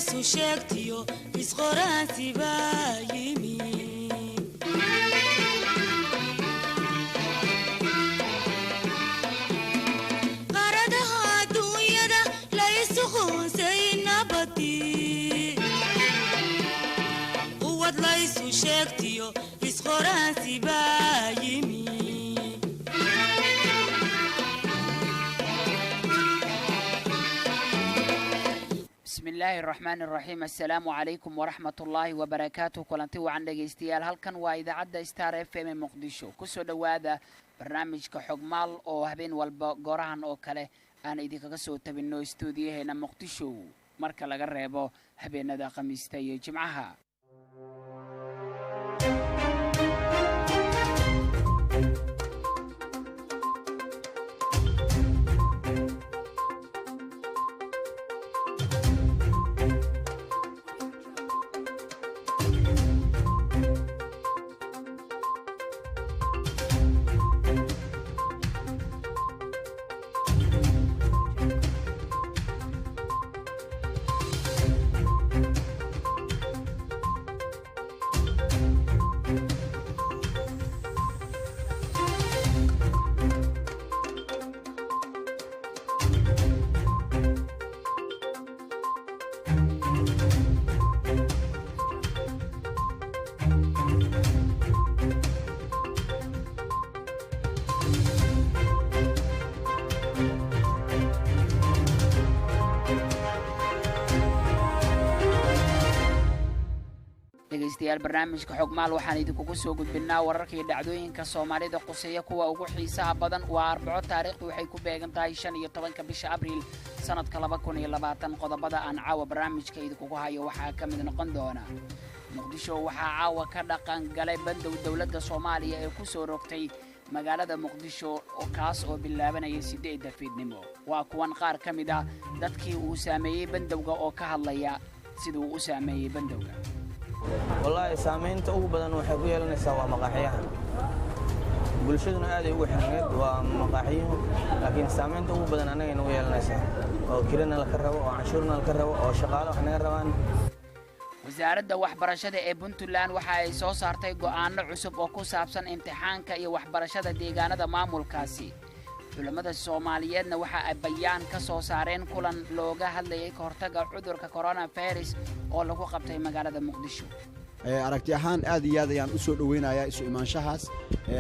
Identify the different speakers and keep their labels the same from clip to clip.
Speaker 1: isu sheegtiyo isqoraansi baa yimi qaradaha adduunyada la isu qoonsay nabadi quwad la isu sheegtiyo isqoraansi baa yimi
Speaker 2: بسم الله الرحمن الرحيم السلام عليكم ورحمة الله وبركاته كلنتي وعن دغيستيال halkan waa idaacada Star FM Muqdisho ku soo dhawaada barnaamijka xogmaal oo habeen walba goorahan oo kale aan idinkaga soo tabino stuudiyaheena Muqdisho marka laga reebo habeenada Khamiista iyo Jimcaha barnaamijka xogmaal waxaan idinku soo gudbinaa wararkii dhacdooyinka Soomaalida quseeya kuwa ugu xiisaha badan waa Arbaco taariikhdu waxay ku beegan tahay 15 bisha Abriil sanadka 2020 qodobada aan caawa barnaamijka idinku hayo waxa ka mid noqon doona Muqdisho waxa caawa ka dhaqan galay bandow dawladda Soomaaliya ee ku soo rogtay magaalada Muqdisho oo kaas oo bilaabanaya 8 fiidnimo waa kuwan qaar ka mid ah dadkii uu saameeyay bandowga oo ka hadlaya sidoo uu saameeyay bandowga
Speaker 3: والله سامينta ugu badan waxay ku yeelanaysaa waa maqaaxiyaha bulshaduna aad ay ugu xirneed waa maqaaxiyaha laakiin saameynta ugu badan anaga inuu yeelanaysaa oo kirana la ka rabo oo canshuurna la ka rabo oo shaqaale wax naga rabaan
Speaker 2: wasaaradda waxbarashada ee Puntland waxa ay soo saartay go'aano cusub oo ku saabsan imtixaanka iyo waxbarashada deegaanada maamulkaasi culimada Soomaaliyeedna waxa ay bayaan ka soo saareen kulan looga hadlayay ka hortagga cudurka coronavirus oo lagu qabtay magaalada Muqdisho
Speaker 4: aragti ahaan aad iyo aad ayaan u soo dhaweynayaa isu imaanshahaas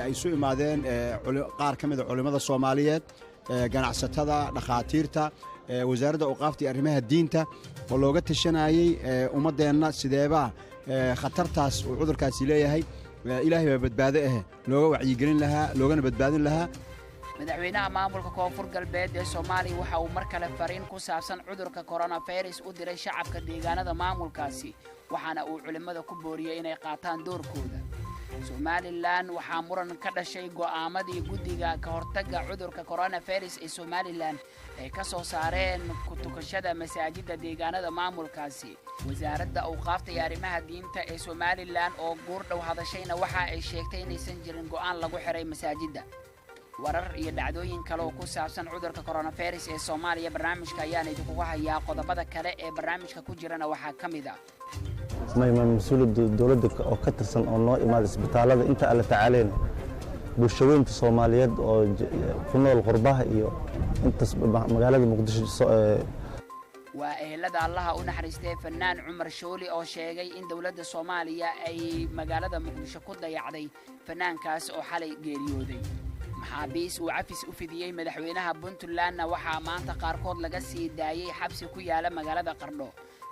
Speaker 4: ay soo imaadeen qaar ka mid ah culimada Soomaaliyeed ganacsatada dhaqaatiirta wasaaradda awqaafta iyo arrimaha diinta oo looga tashanayay ummadeena sideeba khatartaas uu cudurkaasi leeyahay ilaahay baa badbaado looga wacyi gelin lahaa loogana badbaadin lahaa
Speaker 2: madaxweynaha maamulka koonfur galbeed ee Soomaaliya waxa uu mar kale fariin ku saabsan cudurka coronavirus u diray shacabka deegaanada maamulkaasi waxaana uu culimada ku booriyay inay qaataan doorkooda Somaliland waxa muran ka dhashay go'aamadii guddiga ka hortagga cudurka coronavirus ee Somaliland ay ka soo saareen ku tukashada masaajidda deegaanada maamulkaasi wasaaradda awqaafta iyo arrimaha diinta ee Somaliland oo goor dhow hadashayna waxa ay sheegtay inaysan jirin go'aan lagu xiray masaajidda warar iyo dhacdooyin kale oo ku saabsan cudurka coronavirus ee Soomaaliya barnaamijka ayaan idinku hayaa qodobada kale ee barnaamijka ku jirana waxa kamid ah
Speaker 5: mas'uuliyadda dawladda oo ka tirsan oo noo imaad isbitaalada inta alla tacaaleen bulshooyinka Soomaaliyeed oo ku nool qurbaha iyo inta magaalada Muqdisho
Speaker 2: waa ehelada Allah u naxariistay fanaan Umar Shooli oo sheegay in dawladda Soomaaliya ay magaalada Muqdisho ku dayacday fanaankaas oo xalay geeriyooday maxaabiis uu cafis u fidiyay madaxweynaha Puntland waxa maanta qaarkood laga sii daayay xabsi ku yaala magaalada Qardho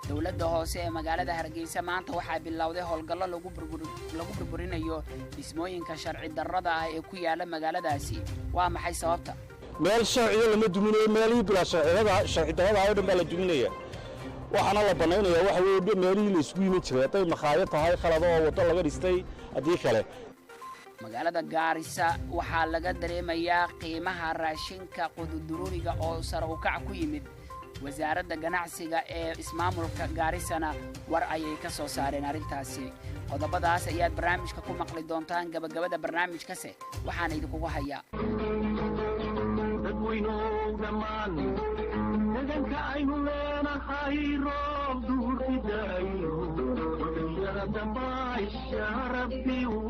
Speaker 2: dawladda hoose ee magaalada Hargeysa maanta waxa bilowday howlgallo lagu burburinayo dhismooyinka sharci darrada ah ee ku yaala magaaladaasi waa maxay sababta
Speaker 6: meel sharciga lama duminayo meelihii bila sharci darrada oo dhan baa la duminaya waxaana la banaynayaa waxa weeye meelihii la isku yimid jiray tay maqaayad tahay khalado oo wado laga dhistay hadii kale
Speaker 2: magaalada Gaarisa waxa laga dareemayaa qiimaha raashinka quduruuriga oo sare u kac ku yimid wasaaradda ganacsiga ee ismaamulka Gaarisana war ayay ka soo saareen arintaasi qodobadaas ayaad barnaamijka ku maqli doontaan gabagabada barnaamijkaasi waxaan idinku hayaa dadweynuhu dhamaan
Speaker 7: deegaanka aynu leenahay roob duurki daayo dunyada dambaysha rabbi uu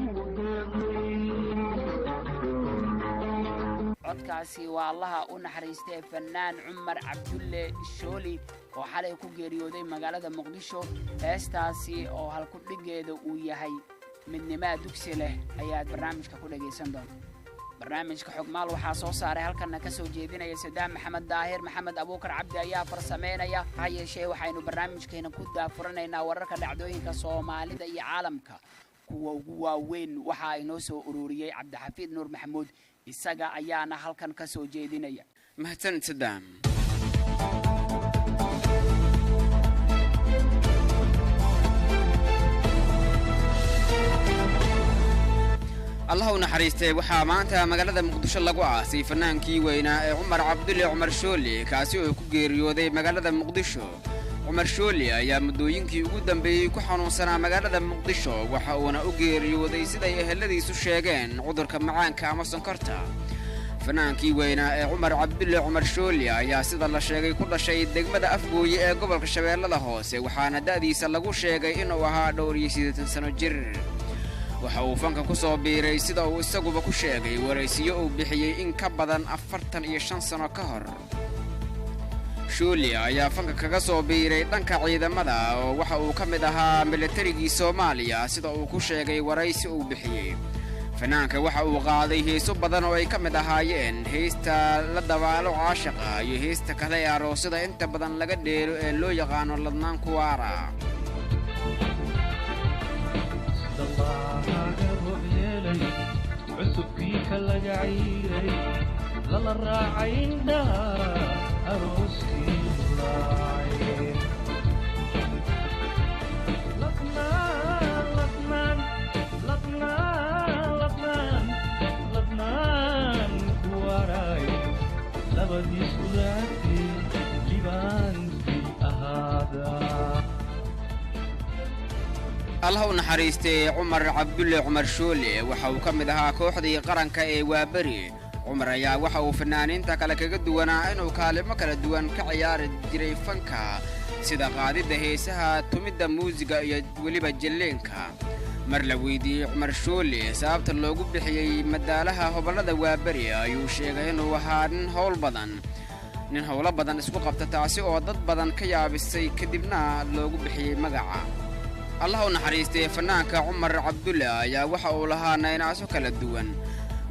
Speaker 2: codkaasi waa allaha u naxariistay fanaan cumar cabdulle shooli oo xalay ku geeriyooday magaalada muqdisho heestaasi oo halku dhigeeda uu yahay midnimada dugsi leh ayaad barnaamijka ku dhageysan doontaa barnaamijka xogmaal waxaa soo saaray halkana ka soo jeedinaya Sadaam Maxamed Daahir Maxamed Abuukar Cabdi ayaa farsameynaya hay'ashee waxaynu barnaamijkeena ku daafuranaynaa wararka dhacdooyinka Soomaalida iyo caalamka kuwa ugu waaweyn waxa ay noo soo ururiyay Cabdixafiid Nuur Maxamuud isaga ayaana halkan ka soo jeedinaya
Speaker 8: mahadsan Sadaam الله نحريسته waxaa maanta magaalada Muqdisho lagu aasay fanaankii weynaa ee Cumar Cabdulle Cumar Shooli kaasi oo ku geeriyooday magaalada Muqdisho Cumar Shooli ayaa muddooyinkii ugu dambeeyay ku xanuunsanaa magaalada Muqdisho waxa uuna u geeriyooday siday eheladiisu sheegeen cudurka macaanka ama sonkorta fanaankii weynaa ee Cumar Cabdulle Cumar Shooli ayaa sida la sheegay ku dhashay degmada Afgooye ee gobolka Shabeellada Hoose waxaana da'diisa lagu sheegay inuu ahaa 80 sano jir waxa uu fanka ku soo biiray sida uu isaguba ku sheegay waraysiyo uu bixiyay in ka badan 45 sano ka hor Shooli ayaa fanka kaga soo biiray dhanka ciidamada oo waxa uu ka mid ahaa militarigii Soomaaliya sida uu ku sheegay waraysi uu bixiyay fanaanka waxa uu qaaday heeso badan oo ay ka mid ahaayeen heesta la dabaalo caashiqa iyo heesta kale ee aroosada inta badan laga dheelo ee loo yaqaan ladnaan kuwaara
Speaker 7: cusubkiika laga ciiray lala raacay indhaha arooskii raacay ladnaan kuwaray labadiis ulaagtay libaankii ahaada
Speaker 8: الله نحريسته عمر عبدالله عمر شولي وحاو كمد ها كوحدي قرنك اي وابري عمر يا وحاو فنانين تاكالك قدوانا انو كالما كلا دوان كعيار جري فنكا سيدا قادي دهيسها تمد موزيقا وليبا جلينكا مرلويدي عمر شولي سابت اللوغو بحيي مدالها هبالada وابري ayuu sheegay inuu ahaa nin howlo badan isku qabta taasi oo dad badan ka yaabisay kadibna loogu bixiyay magaca الله نحريسته فنانك عمر عبدالله يا waxa uu lahaa naynaso kala duwan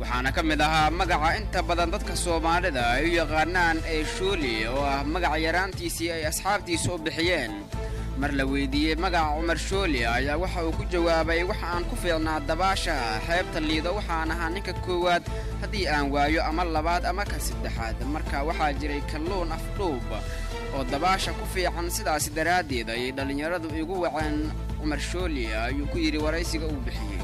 Speaker 8: waxaana kamid ahaa magaca inta badan dadka Soomaalida ay yaqaanaan ee Shooli oo ah magac yaraantiisii ay asxaabtiisu u bixiyeen mar la weydiiyay magaca Cumar Shooli ayaa waxa uu ku jawaabay waxa aan ku fiicnaa dabaasha xeebta liido waxaan ahaa ninka koowaad hadii aan waayo ama labaad ama ka saddexaad marka waxa jiray kalluun afdhuub oo dabaasha ku fiican sidaas daraadeed ay dhalinyaradu igu waceen Cumar Shooli ayuu ku yiri waraysiga uu bixiyay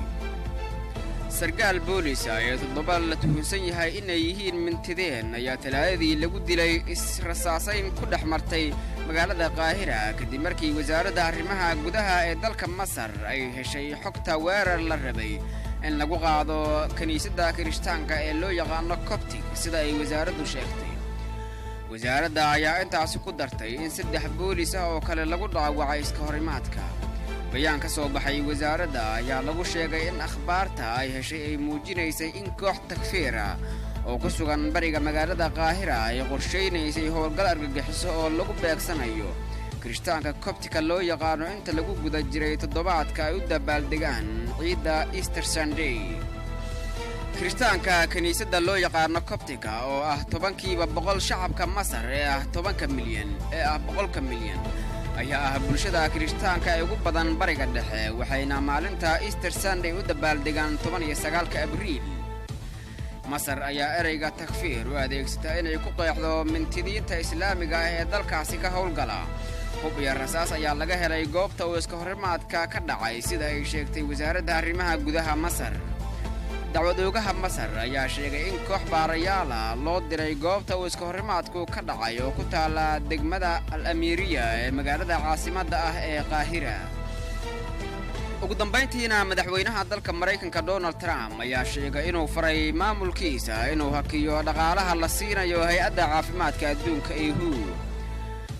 Speaker 8: sargaal booliis ayaa toddobaad la tuhunsan yahay inay yihiin mintideen ayaa talaadadii lagu dilay israsaasayn ku dhex martay magaalada Qaahira kadib markii wasaaradda arrimaha gudaha ee dalka Masar ay heshay xogta weerar la rabay in lagu qaado kaniisadda Kirishtaanka ee loo yaqaan Coptic sida ay wasaaraddu sheegtay wasaaradda ayaa intaas ku dartay in 3 booliis ah oo kale lagu dhaawacay iska horimaadka bayaan ka soo baxay wasaaradda ayaa lagu sheegay in akhbaarta ay heshay ay muujinaysay in koox takfiir ah oo ku sugan bariga magaalada Qaahira ay qorsheynaysay howlgal argagixiso oo lagu beegsanayo Kirishtaanka Coptica loo yaqaano inta lagu guda jiray toddobaadka ay u dabaaldegaan ciida Easter Sunday Kirishtaanka kaniisadda loo yaqaano Coptica oo ah 10% shacabka Masar ee ah 10 milyan ee ah 100 milyan ayaa ah bulshada Kirishtaanka ee ugu badan bariga dhexe waxayna maalinta Easter Sunday u dabaaldegaan 19 Abriil Masar ayaa ereyga takfiir u adeegsata inay ku qeexdo mintidiinta Islaamiga ah ee dalkaasi ka howlgala hub iyo rasaas ayaa laga helay goobta oo iska horimaadka ka dhacay sida ay sheegtay wasaaradda arrimaha gudaha Masar dacwadoogaha Masar ayaa sheegay in koox baarayaal ah loo diray goobta oo iska horimaadku ka dhacay oo ku taala degmada Al-Amiriya ee magaalada caasimadda ah ee Qaahira ugu dambeyntiina madaxweynaha dalka Mareykanka Donald Trump ayaa sheegay inuu faray maamulkiisa inuu hakiyo dhaqaalaha la siinayo hay'adda caafimaadka adduunka WHO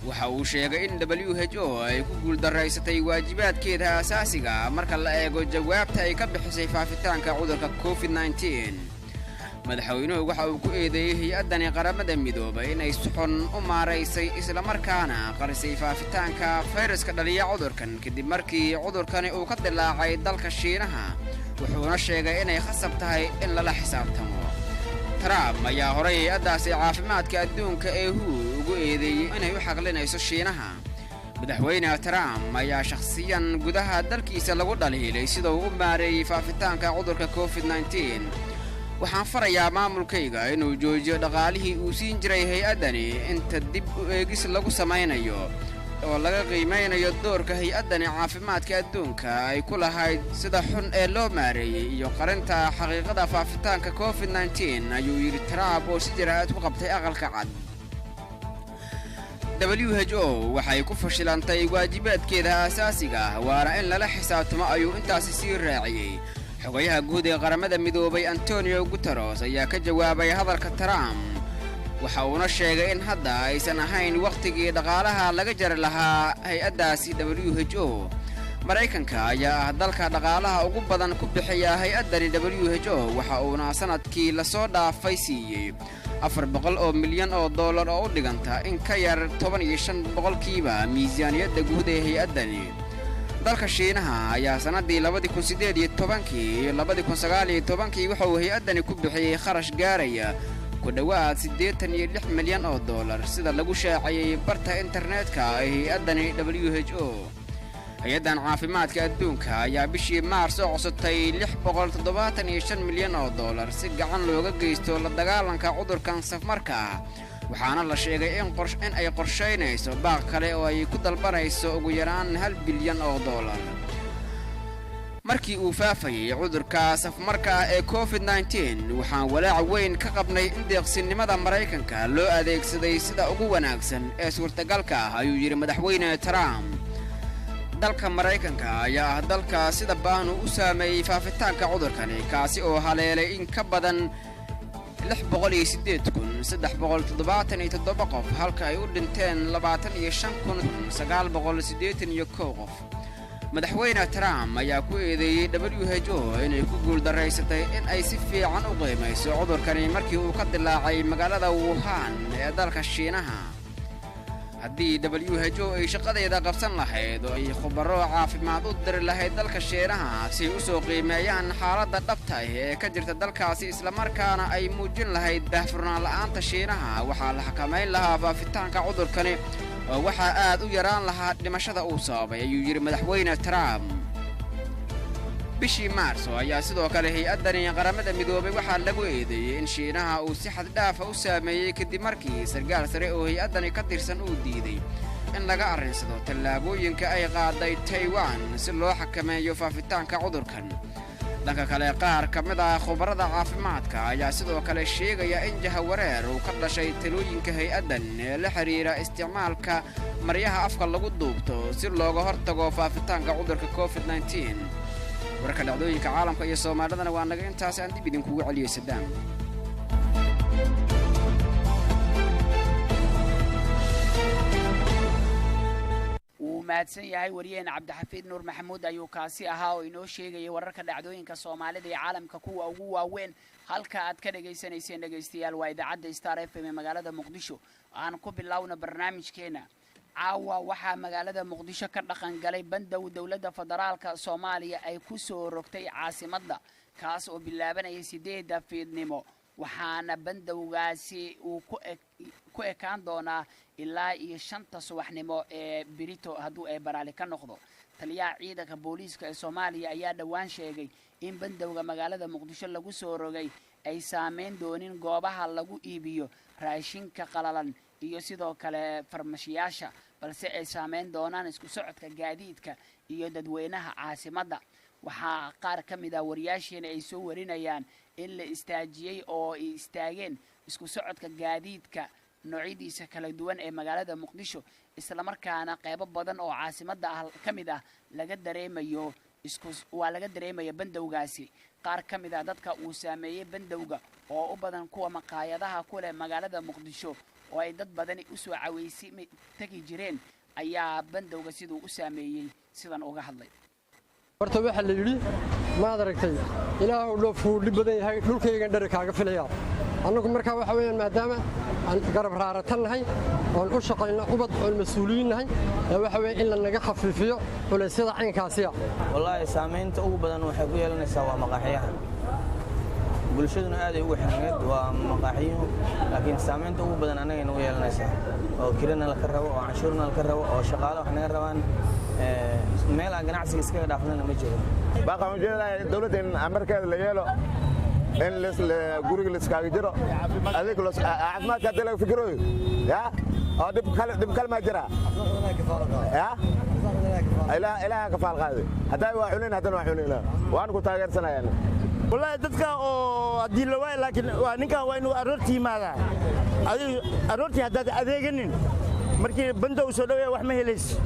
Speaker 8: waxa uu sheegay in WHO ay ku guuldaraysatay waajibaadkeeda asaasiga marka la eego jawaabta ay ka bixisay faafitaanka cudurka COVID-19 madaxweynuhu waxa uu ku eedeeyay hay-addani qaramada midoobay inay si xun u maaraysay isla markaana qarisay faafitaanka fayraska dhaliya cudurkan kadib markii cudurkani uu ka dilaacay dalka Shiinaha wuxuuna sheegay inay khasab tahay in lala xisaabtamo Trump ayaa horay hay-addaasi caafimaadka adduunka ee WHO ugu eedeeyay inay u xaqlinayso Shiinaha madaxweyne Trump ayaa shakhsiyan gudaha dalkiisa lagu dhaliilay sida uu u maareeyay faafitaanka cudurka COVID-19 waxaan farayaa maamulkayga inuu joojiyo dhaqaalihii uu siin jiray hay-addani inta dib u eegis lagu samaynayo oo laga qiimeynayo doorka hay-addani caafimaadka adduunka ay ku lahayd sida xun ee loo maareeyay iyo qarinta xaqiiqada faafitaanka COVID-19 ayuu yidhi Trump oo si jiraa'id ku qabtay aqalka cad WHO waxay ku fashilantay waajibaadkeeda asaasiga waana in lala xisaabtamo ayuu intaasi sii raaciyay xogayaha guud ee qaramada midoobay Antonio Guterres ayaa ka jawaabay hadalka Trump waxa uuna sheegay in hadda aysan ahayn waqtigii dhaqaalaha laga jari lahaa hay-addaasi WHO Mareykanka ayaa ah dalka dhaqaalaha ugu badan ku bixiya hay-addani WHO waxa uuna sanadkii la soo dhaafay siiyey $400 milyan oo u dhiganta in ka yar 15% miisaaniyadda guud ee hay-addani dalka Shiinaha ayaa sanadii 2018 iyo 2019 waxa uu hay-addani ku bixiyay kharash gaaraya ku dhawaad $86 milyan sida lagu shaaciyay barta internetka ee hay-addani WHO hay-addan caafimaadka adduunka ayaa bishii Maarso codsatay $675 milyan si gacan looga geysto la dagaalanka cudurkan safmarka ah waxaana la sheegay in ay qorsheynayso baaq kale oo ay ku dalbanayso ugu yaraan $1 bilyan markii uu faafayay cudurka safmarka ah ee COVID-19 waxaan walaac weyn ka qabnay in deeqsinimada Mareykanka loo adeegsaday sida ugu wanaagsan ee suurtagalka ah ayuu yiri madaxweyne Trump dalka Mareykanka ayaa ah dalka sida baan u saameeyay faafitaanka cudurkani kaasi oo haleelay in ka badan 608,377 qof halka ay u dhinteen 25,981 qof madaxweyne Trump ayaa ku eedeeyay WHO inay ku guuldaraysatay in ay si fiican u qiimeyso cudurkani markii uu ka dilaacay magaalada Wuhan ee dalka Shiinaha haddii WHO ay shaqadeeda qabsan lahayd oo ay khubaro caafimaad u diri lahayd dalka Shiinaha si u soo qiimeeyaan xaaladda dhabta ah ee ka jirta dalkaasi isla markaana ay muujin lahayd daahfurnaan la'aanta Shiinaha waxaa la xakameyn lahaa faafitaanka cudurkani oo waxa aad u yaraan lahaa dhimashada uu sababay ayuu yiri madaxweyne Trump bishii Maarso ayaa sidoo kale hay-addani qaramada midoobay waxaa lagu eedeeyay in Shiinaha uu si xad dhaaf ah u saameeyay kadib markii sargaal sare oo hay-addani ka tirsan uu diiday in laga arrinsado tallaabooyinka ay qaaday Taiwan si loo xakameeyo faafitaanka cudurkan dhanka kale qaar ka mid ah khubarada caafimaadka ayaa sidoo kale sheegaya in jahawareer uu ka dhashay talooyinka hay-addan ee la xiriira isticmaalka maryaha afka lagu duubto si looga hortago faafitaanka cudurka COVID-19 wararka dhacdooyinka caalamka iyo Soomaalidana waa naga intaas aan dib idinkugu celiyay Saddam
Speaker 2: mahadsan yahay wariyeen Cabdixafiid Nuur Maxamuud ayuu kaasi ahaa oo inoo sheegay wararka dhacdooyinka Soomaalida ee caalamka kuwa ugu waaweyn halka aad ka dhageysanayseen dhageystayaal waa idaacadda Star FM ee magaalada Muqdisho aan ku bilowna barnaamijkeena caawa waxaa magaalada Muqdisho ka dhaqan galay bandow dawladda federaalka Soomaaliya ay ku soo rogtay caasimadda kaas oo bilaabanaya 8 fiidnimo waxaana bandowgaasi uu ku ekaan doonaa ilaa iyo 5 subaxnimo ee birito hadduu ay baraali ka noqdo taliyaha ciidanka booliiska ee Soomaaliya ayaa dhawaan sheegay in bandowga magaalada Muqdisho lagu soo rogay ay saameyn doonin goobaha lagu iibiyo raashinka qalalan iyo sidoo kale farmashiyaasha balse ay saameyn doonaan isku socodka gaadiidka iyo dadweynaha caasimadda waxaa qaar ka mid ah wariyaasheena ay soo warinayaan in la istaajiyay oo ay istaageen isku socodka gaadiidka noocyadiisa kala duwan ee magaalada Muqdisho isla markaana qaybo badan oo caasimadda ah ka mid ah laga dareemayo bandowgaasi qaar ka mid ah dadka uu saameeyey bandowga oo u badan kuwa maqaayadaha ku leh magaalada muqdisho oo ay dad badani u soo cawaysi tagi jireen ayaa bandowga siduu u saameeyey sidan uga hadlay.
Speaker 9: horta waxa la yiri ma aragtay ilaahu dhoofu dhib badan yahay dhulkayga dhar kaaga filaya annagu markaa waxa weeyaan maadaama aan garab raaratan oo u shaqayno ubad oo mas'uuliyiin nahay waxa weey in la naga khafiifiyo culaysyada caynkaasiya
Speaker 3: wallahi saameynta ugu badan waxay ku yeelanaysaa waa maqaaxiyaha bulshaduna aad ay ugu xirneed waa maqaaxiyuhu laakiin saameynta ugu badan anaga nagu yeelanaysaa oo kirana la ka rabo oo canshuurna la ka rabo oo shaqaale wax naga rabaan meel aan ganacsiga iskaga dhaafnana ma jiro
Speaker 10: baaqaan u jeedahay dawladda in amarkeeda la yeelo in guriga la iskaaga jiro adeeg caafimaadka haddii laga fikirayo ya oo dhib kale ma jira ya ilaaha ka faal qaaday hadday waa cunin haddana waa cunina waan ku taageersanayaan
Speaker 11: wallahi dadka oo haddii la waayo laakiin waa ninkan waa inuu aroortii yimaadaa adigu aroortii haddaad adeeganin markii bandow soo dhaweeya wax ma helayso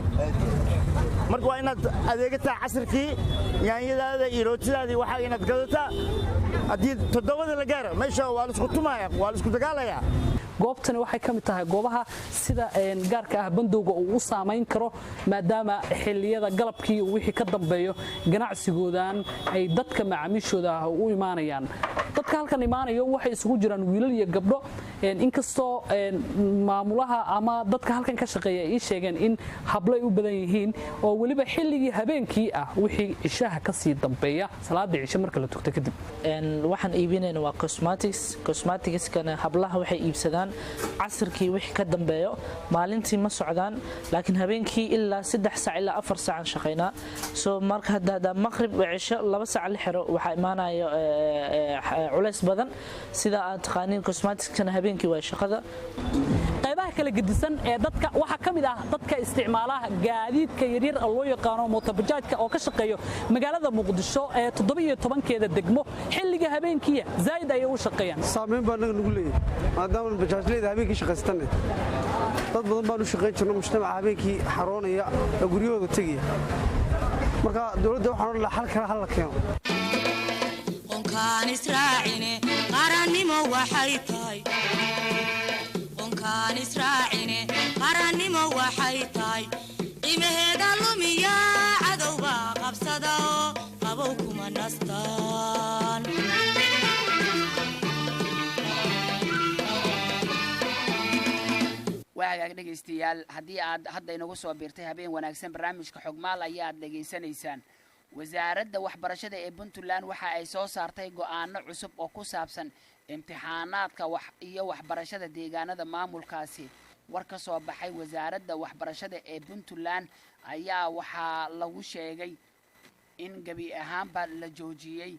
Speaker 11: marka waa inaad adeegataa casirkii yaanyadaada iyo rootidaadii waxaa inaad gadataa haddii 7 la gaaro meesha waa la isku tumaya waa la isku dagaalayaa
Speaker 12: goobtani waxay ka mid tahay goobaha sida gaarka ah bandowga uu u saameyn karo maadaama xilliyada galabkii wixii ka dambeeyo ganacsigoodan ay dadka macaamiishooda u imaanayaan dadka halkan imaanayo waxay isugu jiraan wiilal iyo gabdho inkastoo maamulaha ama dadka halkan ka shaqeeya ay sheegeen in hablay u badan yihiin oo waliba xilligii habeenkii ah wixii ishaha ka sii dambeeya salaada cisho marka la tugto kadib
Speaker 13: waxaan iibinaynaa waa cosmetics-kana hablaha waxay iibsadaan casirkii wixii ka dambeeyo maalintii ma socdaan laakiin habeenkii ilaa 3 saac ilaa 4 saac shaqeynaa soo marka hadda maqrib cisho 2 saac la xiro waxa imaanayo culays badan sida aad taqaaniin cosmetics-kana habeenkii waa shaqada
Speaker 12: qaybaha kala gedisan ee dadka waxa kamid ah dadka isticmaalaha gaadiidka yaryar oo loo yaqaan motobajaajka oo ka shaqeeyo magaalada muqdisho ee 17keeda degmo xilliga habeenkii zaid ay u shaqeeyaan
Speaker 14: saameyn baa nagu leeyahay maadaama bajaajleeda habeenkii shaqaystaan dad badan baan u shaqeyn jirnay mujtamaca habeenkii xaroonaya guryahooda tagaya marka dawladda waxaan la xal kala hal keeno
Speaker 1: onkaan israacine qarannimo waxay tahay onkaan israacine qarannimo waxay tahay qiimaheeda lumiya cadowba qabsada oo qabow kuma nastaan
Speaker 2: waagaag dhegaystayaal haddii aad hadda inagu soo biirtay habeen wanaagsan barnaamijka xogmaal ayaad dhegaysanaysaan wasaaradda waxbarashada ee Puntland waxa ay soo saartay go'aano cusub oo ku saabsan imtixaanaadka iyo waxbarashada deegaanada maamulkaasi war ka soo baxay wasaaradda waxbarashada ee Puntland ayaa waxaa lagu sheegay in gabi ahaanba la joojiyay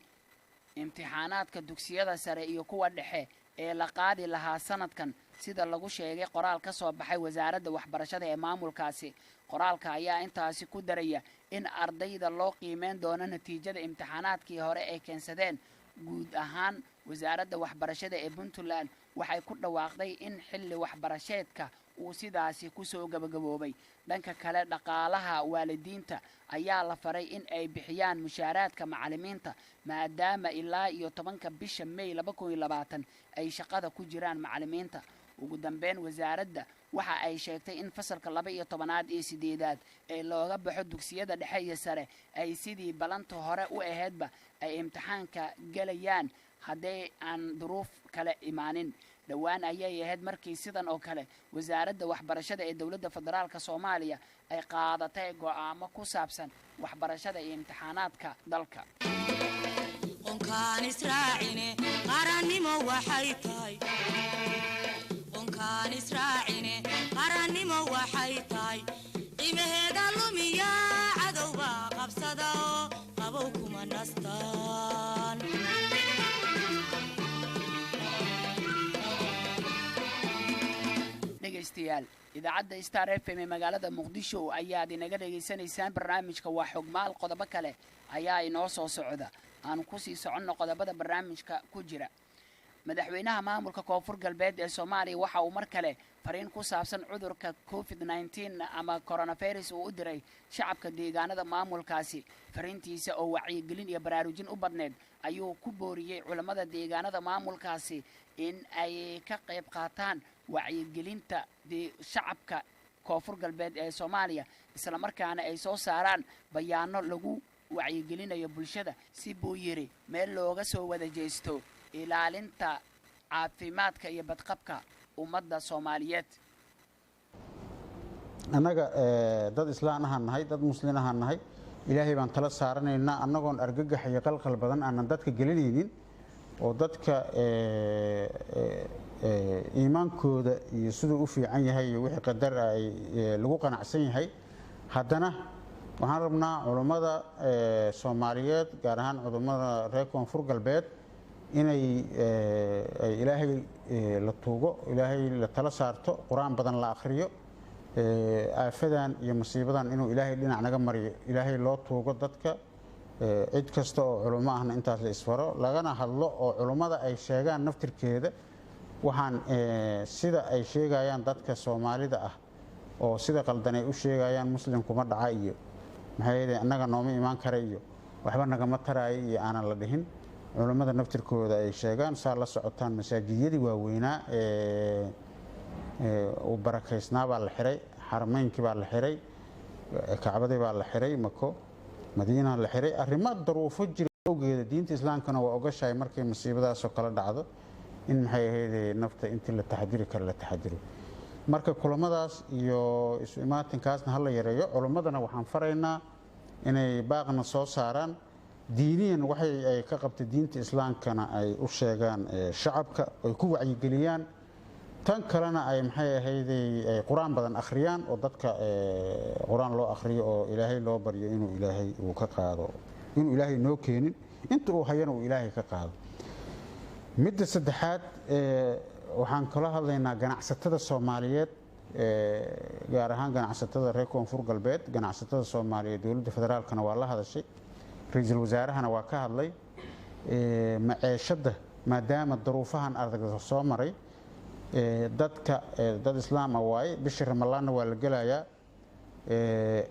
Speaker 2: imtixaanaadka dugsiyada sare iyo kuwa dhexe ee la qaadi lahaa sanadkan sida lagu sheegay qoraal ka soo baxay wasaaradda waxbarashada ee maamulkaasi qoraalka ayaa intaasi ku daraya in ardayda loo qiimeyn doono natiijada imtixaanaadkii hore ay keensadeen guud ahaan wasaaradda waxbarashada ee Puntland waxay ku dhawaaqday in xilli waxbarasheedka uu sidaasi ku soo gabagaboobay dhanka kale dhaqaalaha waalidiinta ayaa la faray in ay bixiyaan mushaaraadka macallimiinta maadaama ilaa iyo 10 bisha May 2020 ay shaqada ku jiraan macallimiinta ugu dambeyn wasaaradda waxa ay sheegtay in fasalka 12aad iyo 8aad ee looga baxo dugsiyada dhexe iyo sare ay sidii balanta hore u ahaydba ay imtixaanka galayaan haddii aan duruuf kale imaanin dhawaan ayay ahayd markii sidan oo kale wasaaradda waxbarashada ee dawladda federaalka Soomaaliya ay qaadatay go'aamo ku saabsan waxbarashada iyo imtixaanaadka dalka
Speaker 1: onkaan israacine qarannimo waxay tahay onkaan israacine qarannimo waxay tahay qiimaheeda lumiya cadowba qabsada oo qabow kuma nastaan
Speaker 2: dhegaystayaal idaacadda Star FM magaalada Muqdisho ayaad inaga dhageysanaysaan barnaamijka waa xogmaal qodobo kale ayaa inoo soo socda aan ku sii soconno qodobada barnaamijka ku jira madaxweynaha maamulka koonfur galbeed ee Soomaaliya waxa uu mar kale fariin ku saabsan cudurka COVID-19 ama coronavirus uu u diray shacabka deegaanada maamulkaasi fariintiisa oo wacyigelin iyo baraarujin u badneed ayuu ku booriyay culimada deegaanada maamulkaasi in ay ka qayb qaataan wacyigelinta shacabka koonfur galbeed ee Soomaaliya isla markaana ay soo saaraan bayaano lagu wacyigelinayo bulshada si buu yiri meel looga soo wada jeesto ilaalinta caafimaadka iyo badqabka ummadda Soomaaliyeed
Speaker 15: annaga dad islaan ahaan nahay dad muslimiin ahaan nahay ilaahay baan tala saaranaynaa annagoon argagax iyo qalqal badan aanan dadka gelinaynin oo dadka iimaankooda iyo siduu u fiican yahay iyo wixii qadar ay lagu qanacsan yahay haddana waxaan rabnaa culummada Soomaaliyeed gaar ahaan culummada reer koonfur galbeed inay ilaahay la tuugo ilaahay la tala saarto quraan badan la akhriyo aafadan iyo musiibadan inuu ilaahay dhinac naga mariyo ilaahay loo tuugo dadka cid kasta oo culummo ahna intaas la isfaro lagana hadlo oo culummada ay sheegaan naftirkeeda waxaan sida ay sheegayaan dadka Soomaalida ah oo sida qaldan ay u sheegayaan muslimkuma dhaca iyo maxay annaga nooma iimaan kara iyo waxba nagama taraay iyo aanan la dhihin culummada naftirkooda ay sheegaan saa la socotaan masaajidiyadii waaweynaa oo barakaysnaa baa la xiray xarameynkii baa la xiray kacbadii baa la xiray mako madiina la xiray arrimo daruufo jira awgeeda diinta islaamkana waa ogashahay markay musiibadaas oo kala dhacdo in maxay ahayd nafta intii la taxadiri karo la taxadiro marka kulamadaas iyo isu imaatinkaasna hala yareeyo culumadana waxaan faraynaa inay baaqna soo saaraan diiniyan waxay ay ka qabtay diinta islaamkana ay u sheegaan shacabka ay ku wacyigeliyaan tan kalena ay maxay ahayd ay quraan badan akhriyaan oo dadka quraan loo akhriyo oo ilaahay loo baryo inuu ilaahay uu ka qaado inuu ilaahay noo keenin inta uu hayana uu ilaahay ka qaado midda saddexaad waxaan kala hadlaynaa ganacsatada Soomaaliyeed gaar ahaan ganacsatada reer koonfur galbeed ganacsatada Soomaaliyeed dawladda federaalkana waa la hadashay ra'iisul wasaarahana waa ka hadlay maciishada maadaama daruufahan adag soo maray dadka dad islaam ah waay bishii ramadaanna waa la gelayaa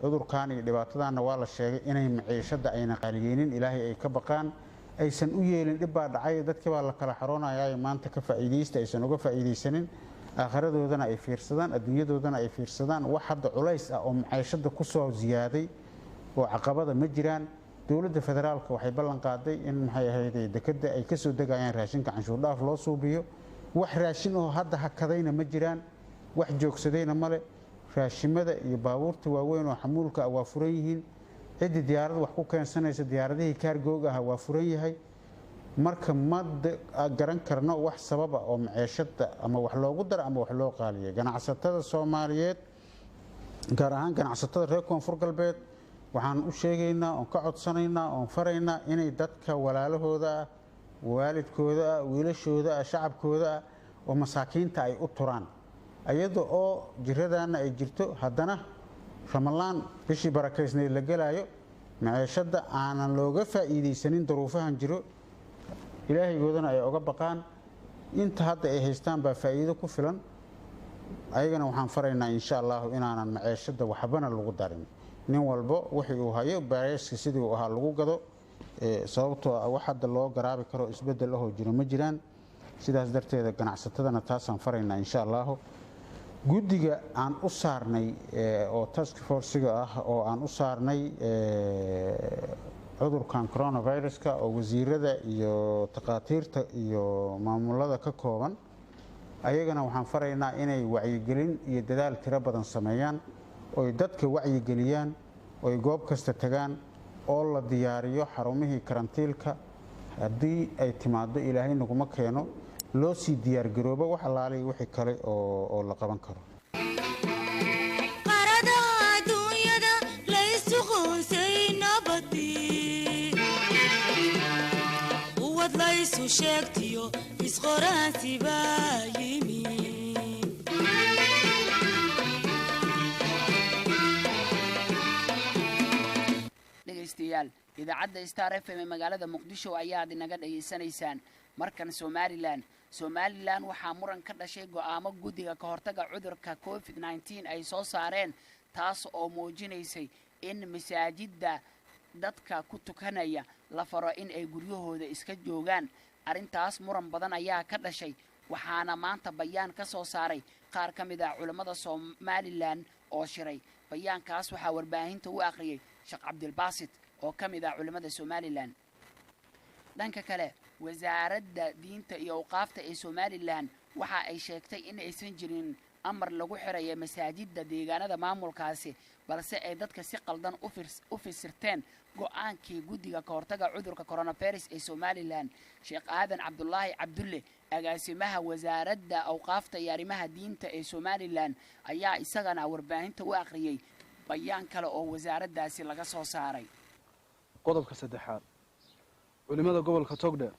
Speaker 15: cudurkan iyo dhibaatadaana waa la sheegay inay maciishada ayna qaliyeenin ilaahay ay ka baqaan aysan u yeelin dhib baa dhacay dadkii baa la kala xaroonayaa maanta ka faa'iideysta aysan uga faa'iideysanin aakhiradoodan ay fiirsadaan adduunyadoodana ay fiirsadaan wax hadda culays ah oo maciishada ku soo ziyaaday oo caqabada ma jiraan dawladda federaalka waxay ballan qaaday in maxay ahayd dekada ay ka soo degayaan raashinka canshuur dhaaf loo suubiyo wax raashin oo hadda hakadayna ma jiraan wax joogsadayna male raashimada iyo baabuurta waaweyn oo xamuulka ah waa furan yihiin cidii diyaarad wax ku keensanaysa diyaaradihii kaargooga ah waa furan yahay marka ma garan karno wax sababa oo maciishada ama wax loogu daro ama wax loo qaaliyo ganacsatada Soomaaliyeed gaar ahaan ganacsatada reer koonfur galbeed waxaan u sheegaynaa oo ka codsanaynaa oo faraynaa inay dadka walaalahooda waalidkooda wiilashooda shacabkooda oo masaakiinta ay u turaan ayada oo jiradana ay jirto haddana Ramadaan bishii barakaysnay la galayo maciishada aanan looga faa'iideysanin daruufahan jiro ilaahigoodana ay uga baqaan inta hadda ay haystaan baa faa'iido ku filan ayagana waxaan faraynaa insha Allah inaanan maciishada waxbana lagu darin nin walbo wixii uu hayo bareeska sidii uu ahaa lagu gado sababtoo ah wax hadda loo garaabi karo isbedel ah oo jiro ma jiraan sidaas darteeda ganacsatadana taasaan faraynaa insha Allah guddiga aan u saarnay oo task force-ga ah oo aan u saarnay cudurkan coronavirus-ka oo wasiirada iyo taqaatiirta iyo maamulada ka kooban ayagana waxaan faraynaa inay wacyigelin iyo dadaal tiro badan sameeyaan oo dadka wacyigeliyaan oo goob kasta tagaan oo la diyaariyo xarumihii karantiilka haddii ay timaado ilaahay naguma keeno loo sii diyaar garoobo wax alaaliy wixii kale oo la qaban karo
Speaker 1: qaradaha adduunyada la isu qoonsay nabadii uwad la isu sheegtiyo isqoraansi baa yimi
Speaker 2: dhegaystayaal idaacadda Star FM magaalada Muqdisho ayaad inaga dhageysanaysaan markan Somaliland somalilan waxaa muran ka dhashay go'aamo guddiga ka hortaga cudurka covid-19 ay soo saareen taas oo muujinaysay in masaajidda dadka ku tukanaya la faro in ay guryahooda iska joogaan arrintaas muran badan ayaa ka dhashay waxaana maanta bayaan ka soo saaray qaar ka mid ah culammada somalilan oo shiray bayaankaas waxaa warbaahinta u akhriyey sheekh cabdilbaasit oo ka mid ah culammada somalilan dhanka kale wasaaradda diinta iyo awqaafta ee somalilan waxa ay sheegtay in aysan jirin amar lagu xirayo masaajidda deegaanada maamulkaasi balse ay dadka si qaldan u fisirteen go'aankii guddiga ka hortaga cudurka coronavirus ee somalilan sheekh aadan cabdulaahi cabdulle agaasimaha wasaaradda awqaafta iyo arrimaha diinta ee somalilan ayaa isagana warbaahinta u akhriyey bayaan kale oo wasaaraddaasi laga soo saaray
Speaker 16: qodobka saddexaad culimada gobolka togdheer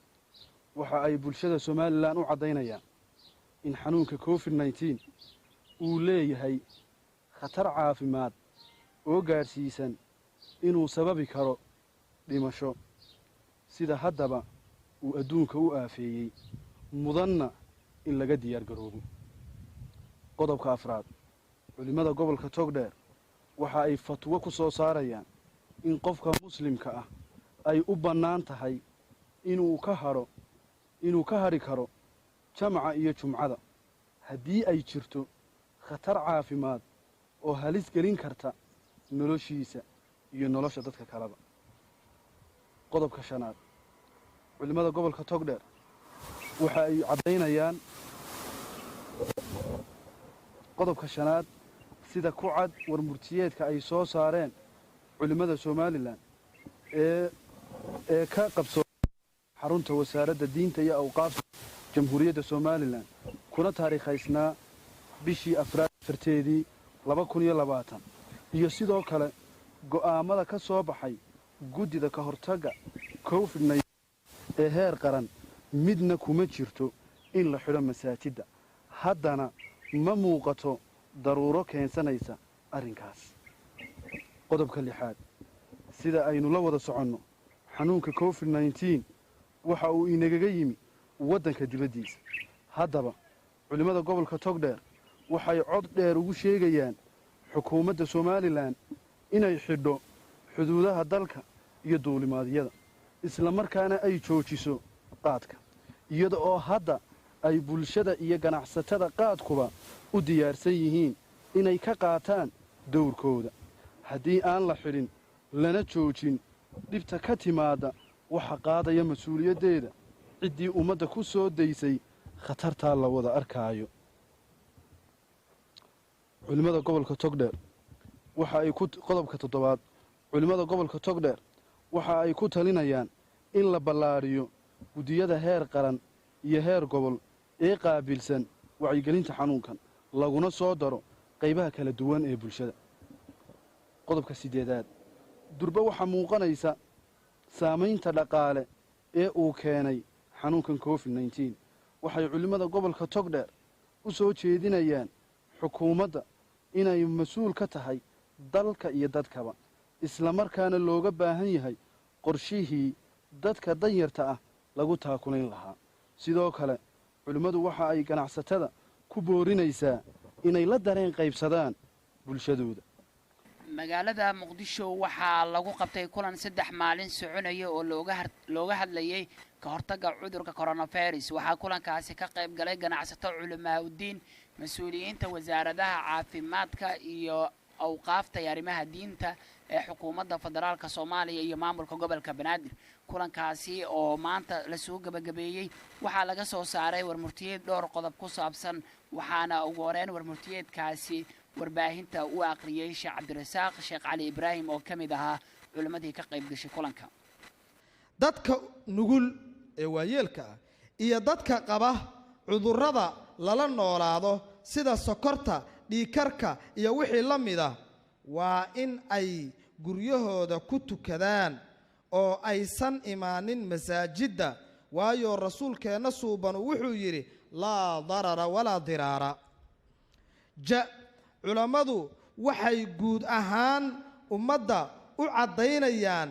Speaker 16: waxa ay bulshada somalilan u caddaynayaan in xanuunka covid-19 uu leeyahay khatar caafimaad oo gaadhsiisan inuu sababi karo dhimasho sida haddaba uu adduunka u aafeeyey mudanna in laga diyaar garoobo qodobka afraad culimada gobolka togdheer waxa ay fatwo ku soo saarayaan in qofka muslimka ah ay u bannaan tahay inuu ka hadhi karo jamca iyo jumcada haddii ay jirto khatar caafimaad oo halis gelin karta noloshiisa iyo nolosha dadka kaleba qodobka shanaad culimada gobolka togdheer waxa ay caddaynayaan qodobka shanaad sida ku cad warmurtiyeedka ay soo saareen culimada somalilan ee ka qabso xarunta wasaaradda diinta iyo awqaafta jamhuuriyadda somalilan kuna taariikhaysnaa bishii afarteedii 2020 iyo sidoo kale go'aamada ka soo baxay guddida ka hortagga covid-19 ee heer qaran midna kuma jirto in la xidho masaajidda haddana ma muuqato daruuro keensanaysa arrinkaas qodobka lixaad sida aynu la wada soconno xanuunka covid-19 waxa uu inagaga yimi waddanka dibaddiisa haddaba culimmada gobolka togdheer waxay cod dheer ugu sheegayaan xukuumadda somalilan inay xidho xuduudaha dalka iyo duulimaadyada isla markaana ay joojiso qaadka iyada oo hadda ay bulshada iyo ganacsatada qaadkuba u diyaarsan yihiin inay ka qaataan dowrkooda haddii aan la xidhin lana joojin dhibta ka timaadda waxa qaadaya mas-uuliyaddeeda ciddii ummadda ku soo daysay khatartaa la wada arkaayo culimmada gobolka togdheer waxa ay qodobka toddobaad culimmada gobolka togdheer waxa ay ku talinayaan in la ballaadhiyo guddiyada heer qaran iyo heer gobol ee qaabilsan wacyigelinta xanuunkan laguna soo daro qaybaha kala duwan ee bulshada qodobka siddeedaad durba waxaa muuqanaysa saamaynta dhaqaale ee uu keenay xanuunkan covid-19 waxay culimmada gobolka togdheer u soo jeedinayaan xukuumadda inay mas-uul ka tahay dalka iyo dadkaba isla markaana looga baahan yahay qorshihii dadka danyarta ah lagu taakulayn lahaa sidoo kale culimmadu waxa ay ganacsatada ku boorinaysaa inay la dareen qaybsadaan bulshadooda
Speaker 2: magaalada muqdisho waxaa lagu qabtay kulan 3 maalin soconaya oo looga hadlayay ka hortagga cudurka coronavirus waxaa kulankaasi ka qayb galay ganacsato culimaa udiin mas-uuliyiinta wasaaradaha caafimaadka iyo awqaafta iyo arrimaha diinta ee xukuumadda federaalka Soomaaliya iyo maamulka gobolka Banaadir kulankaasi oo maanta la soo gabagabeeyay waxaa laga soo saaray warmurtiyeed dhowr qodob ku saabsan waxaana ugu horeen warmurtiyeedkaasi warbaahinta u aqriyay Sheekh Cabdirasaaq Sheekh Cali Ibraahim oo kamid ahaa culimadii ka qayb gashay kulanka
Speaker 17: dadka nugul ee waayeelka ah iyo dadka qaba cudurrada lala noolaado sida sokorta dhiikarka iyo wixii la mid ah waa in ay guryahooda ku tukadaan oo aysan imaanin masaajidda waayo rasuulkeenna suuban wuxuu yidhi laa darara walaa diraara culammadu waxay guud ahaan ummadda u caddaynayaan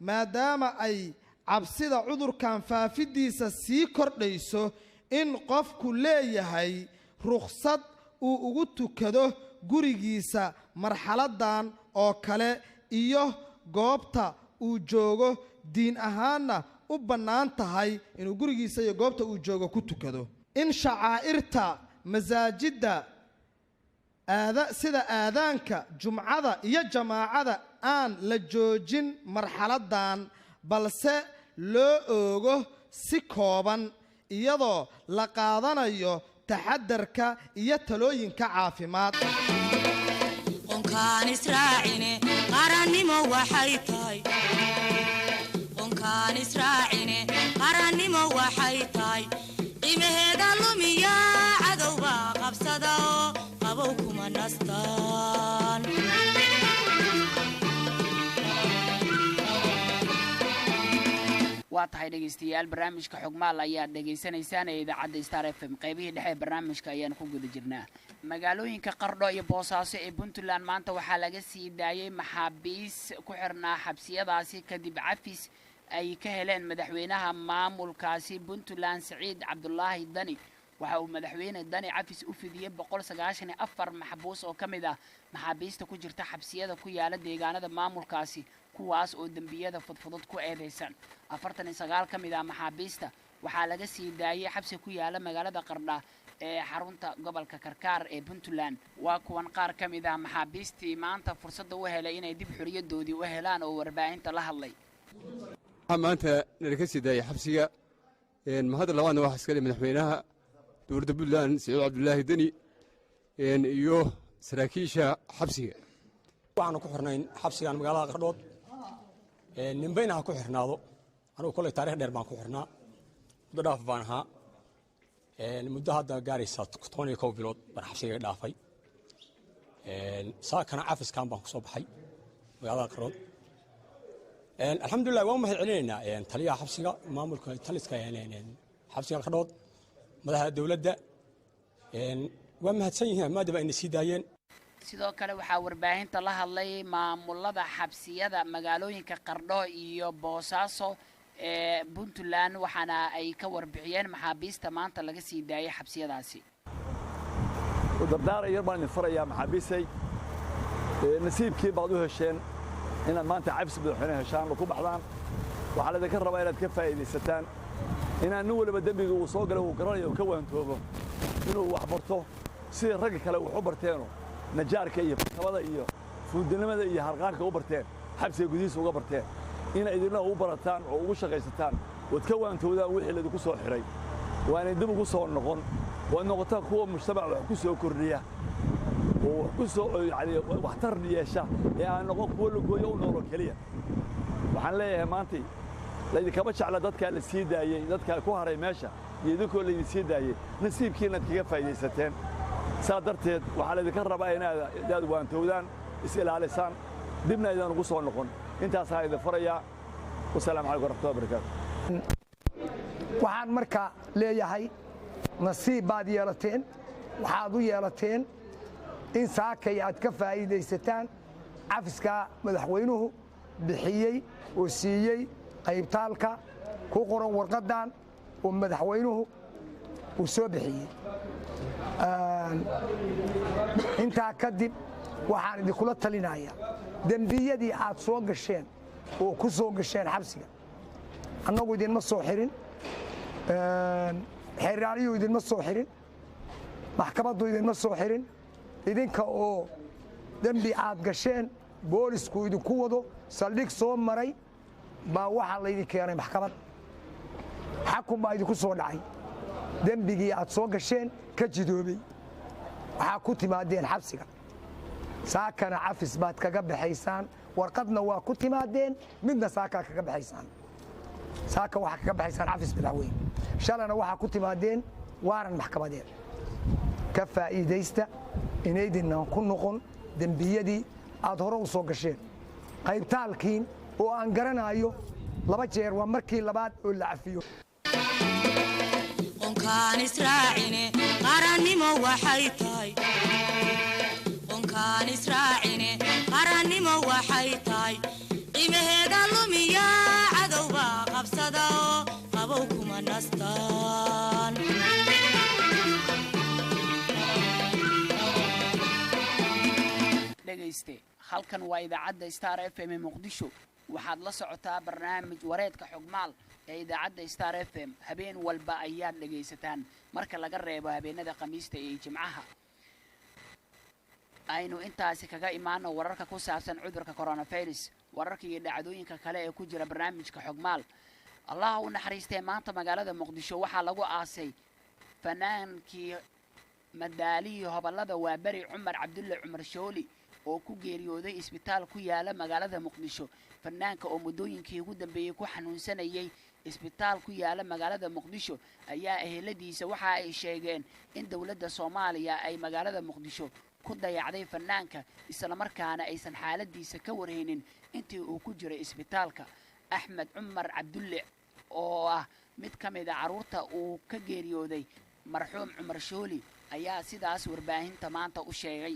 Speaker 17: maadaama ay cabsida cudurkan faafidiisa sii kordhayso in qofku leeyahay rukhsad uu ugu tukado gurigiisa marxaladan oo kale iyo goobta uu joogo diin ahaanna u bannaan tahay inuu gurigiisa iyo goobta uu joogo ku tukado in shacaa'irta masaajidda sida aadaanka jumcada iyo jamaacada aan la joojin marxaladan balse loo oogo si kooban iyadoo la qaadanayo taxadarka iyo talooyinka caafimaad
Speaker 1: qonkaan israacine qarannimo waxay tahay qonkaan israacine qarannimo waxay tahay qiimaheeda lumiya cadowga qabsada oo qabow kuma nastaan
Speaker 2: waa tahay dhegaystayaal barnaamijka xogmaal ayaad dhegaysanaysaan ee idaacadda Star FM qaybihii dhexe barnaamijka ayaan ku guda jirnaa magaalooyinka Qardho iyo Boosaaso ee Puntland maanta waxaa laga sii daayay maxaabiis ku xirnaa xabsiyadaasi kadib cafis ay ka heleen madaxweynaha maamulkaasi Puntland Saciid Cabdullaahi Dani waxa uu madaxweyne Dani cafis u fidiyay 194 maxbuus oo kamid ah maxaabiista ku jirta xabsiyada ku yaala deegaanada maamulkaasi kuwaas oo dambiyada fudfudud ku eedeysan 49 kamid ah maxaabiista waxaa laga sii daayay xabsi ku yaala magaalada Qardho ee xarunta gobolka Karkaar ee Puntland waa kuwan qaar kamid ah maxaabiistii maanta fursad u helay inay dib xuriyadoodii u helaan oo warbaahinta la hadlay
Speaker 18: maanta nala ka sii daayay xabsiga mahad labaadna waxa iska leh madaxweynaha dowladda Puntland Saciid Cabdullaahi Dani iyo saraakiisha xabsiga
Speaker 19: waxaan ku xirnayn xabsigan magaalada Qardhood ninbayna ku xirnaado anigu kulay taariikh dheer baan ku xirnaa muddo dhaaf baan ahaa muddo hadda gaaraysa 12 bilood baan xabsiga dhaafay saakana cafiskan baan ku soo baxay magaalada Qardhood alxamdulillah waan mahad celinaynaa taliyaha xabsiga maamulka taliska xabsiga Qardhood madaxda dawladda waan mahadsan yihiin maadaama ay sii daayeen
Speaker 2: sidoo kale waxaa warbaahinta la hadlay maamulada xabsiyada magaalooyinka Qardho iyo Boosaaso ee Puntland waxaana ay ka warbixiyeen maxaabiista maanta laga sii daayay xabsiyadaasi
Speaker 20: ودردار يربان الفريا محابيسي نسيبكي بعضو هشين إن ما أنت عفس بدحنا هشان ركوب حضان وعلى ذكر ربايلة كفاية للستان إن نول بدبي وصوق له وقراني وكون توبه إنه وحبرته سير رجل كلا وحبرتينه نجار كيف هذا إيه فودنا ماذا إيه هرقانك وبرتين حبس جديس وقبرتين إن إذا وبرتان وشقيستان وتكون تودا وحي اللي كسر حري وأنا دم كسر نقون والنقطة هو مجتمع كسر كوريا وكسر يعني واحترني يا شا يعني نقول كله كويو ونور كليه وحنا مانتي لأن كبش على ضدك السيدة ضدك كوهري ماشى يدك اللي السيدة نسيب كينا تكفى يستين صادرت وعلى ذكر ربعنا داد وان تودان اسئلة على لسان دبنا إذا نقصوا نقون أنت صايد فريا والسلام عليكم ورحمة الله وبركاته
Speaker 21: waxaan marka leeyahay nasiib baad yeelateen waxaad u yeelateen in saakay aad ka faa'iidaysataan cafiska madaxweynuhu bixiyey oo siiyey qaybtaalka ku qoran warqadan oo madaxweynuhu uu soo bixiyey intaa kadib waxaan idinkula talinayaa dembiyadii aad soo gasheen oo ku soo gasheen xabsiga annagu idinma soo xirin xeeraaliyuu idinma soo xirin maxkamaddu idinma soo xirin idinka oo dembi aad gasheen boolisku idinku wado saldhig soo maray baa waxaa laydin keenay maxkamad xakun baa idinku soo dhacay dembigii aad soo gasheen ka jidoobay waxaa ku timaadeen xabsiga saakana cafis baad kaga baxaysaan warqadna waa ku timaadeen midna saakaa kaga baxaysaan saaka waxaa kaga baxaysaan cafis madaxweyne shalana waxaa ku timaadeen waaran maxkamadeed ka faa'iidaysta inaydinaan ku noqon dembiyadii aad hore u soo gasheen qaybtaalkiin oo aan garanayo 2 jeer waa markii labaad oo la cafiyo
Speaker 1: qonkaan israacine qarannimo waxay tahay qonkaan israacine qarannimo waxay tahay qiimaheeda lumiya cadowga qabsa
Speaker 2: dhegayste halkan waa idaacadda Star FM Muqdisho waxaad la socotaa barnaamij wareedka xogmaal ee idaacadda Star FM habeen walba ayaad dhegaysataan marka laga reebo habeenada Khamiista iyo Jimcaha aynu intaasi kaga imaano wararka ku saabsan cudurka coronavirus wararka iyo dhacdooyinka kale ee ku jira barnaamijka xogmaal Allah u naxariistay maanta magaalada Muqdisho waxaa lagu aasay fanaankii madaaliyi hobalada Waabari Cumar Cabdulle Cumar Shooli oo ku geeriyooday isbitaal ku yaala magaalada Muqdisho fanaanka oo muddooyinkii ugu dambeeyay ku xanuunsanayay isbitaal ku yaala magaalada Muqdisho ayaa eheladiisa waxa ay sheegeen in dawladda Soomaaliya ay magaalada Muqdisho ku dayacday fanaanka isla markaana aysan xaaladiisa ka warheynin intii uu ku jiray isbitaalka Axmed Cumar Cabdulle oo ah mid ka mid ah caruurta uu ka geeriyooday marxuum Cumar Shooli ayaa sidaas warbaahinta maanta u sheegay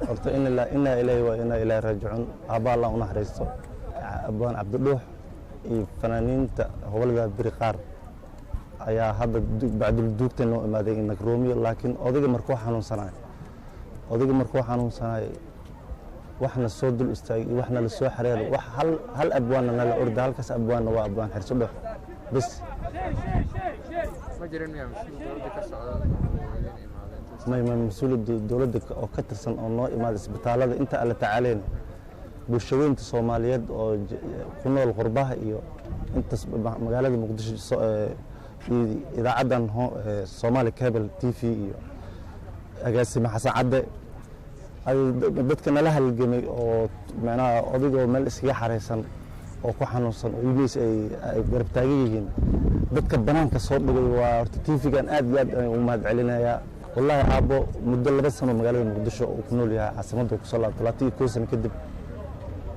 Speaker 5: horta inna ilaahi wa inna ilaahi raaji'uun abaa u naxariisto abaan Cabdullah iyo fanaaniinta howlada biriqaar ayaa hadda bacdul duugta noo imaaday in Roomiyo laakiin odayga markuu xanuunsanay waxna soo dul istaagay waxna la soo xareeray wax hal abwaana la orda halkaas abwaana waa abwaan xirso dhox bas ma mas'uuliyadda dawladda oo ka tirsan oo noo imaaday isbitaalada inta alla tacaaleen bulshooyinka Soomaaliyeed oo ku nool qurbaha iyo inta magaalada Muqdisho idaacadan Somali Cable TV iyo agaasima Xasan Cadde ay dadka nala halgamay oo macnaha odaygoo meel iskaga xareysan oo ku xanuunsan oo iibis ay garab taagan yihiin dadka banaanka soo dhigay waa horta TV-gan aad iyo aad u mahad celinayaa wallahi aabo muddo 2 sano magaalada Muqdisho oo ku nool yahay caasimadda ku soo laabtay 31 sano kadib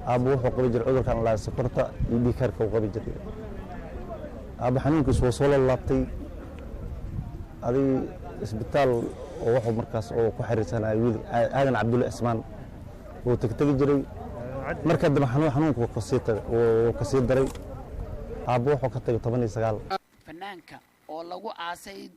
Speaker 5: aabo wuxuu qabi jiray cudurkan la sokorta iyo dhiigkarka uu qabi jiray aabo xanuunkiisu waa soo laabtay adii isbitaal oo wuxuu markaas oo ku xiriirsanay wiil aadan Cabdulle Ismaan oo tagtagi jiray marka dib xanuunku ka sii daray aabo wuxuu ka tagay 19
Speaker 2: fanaanka oo lagu aasay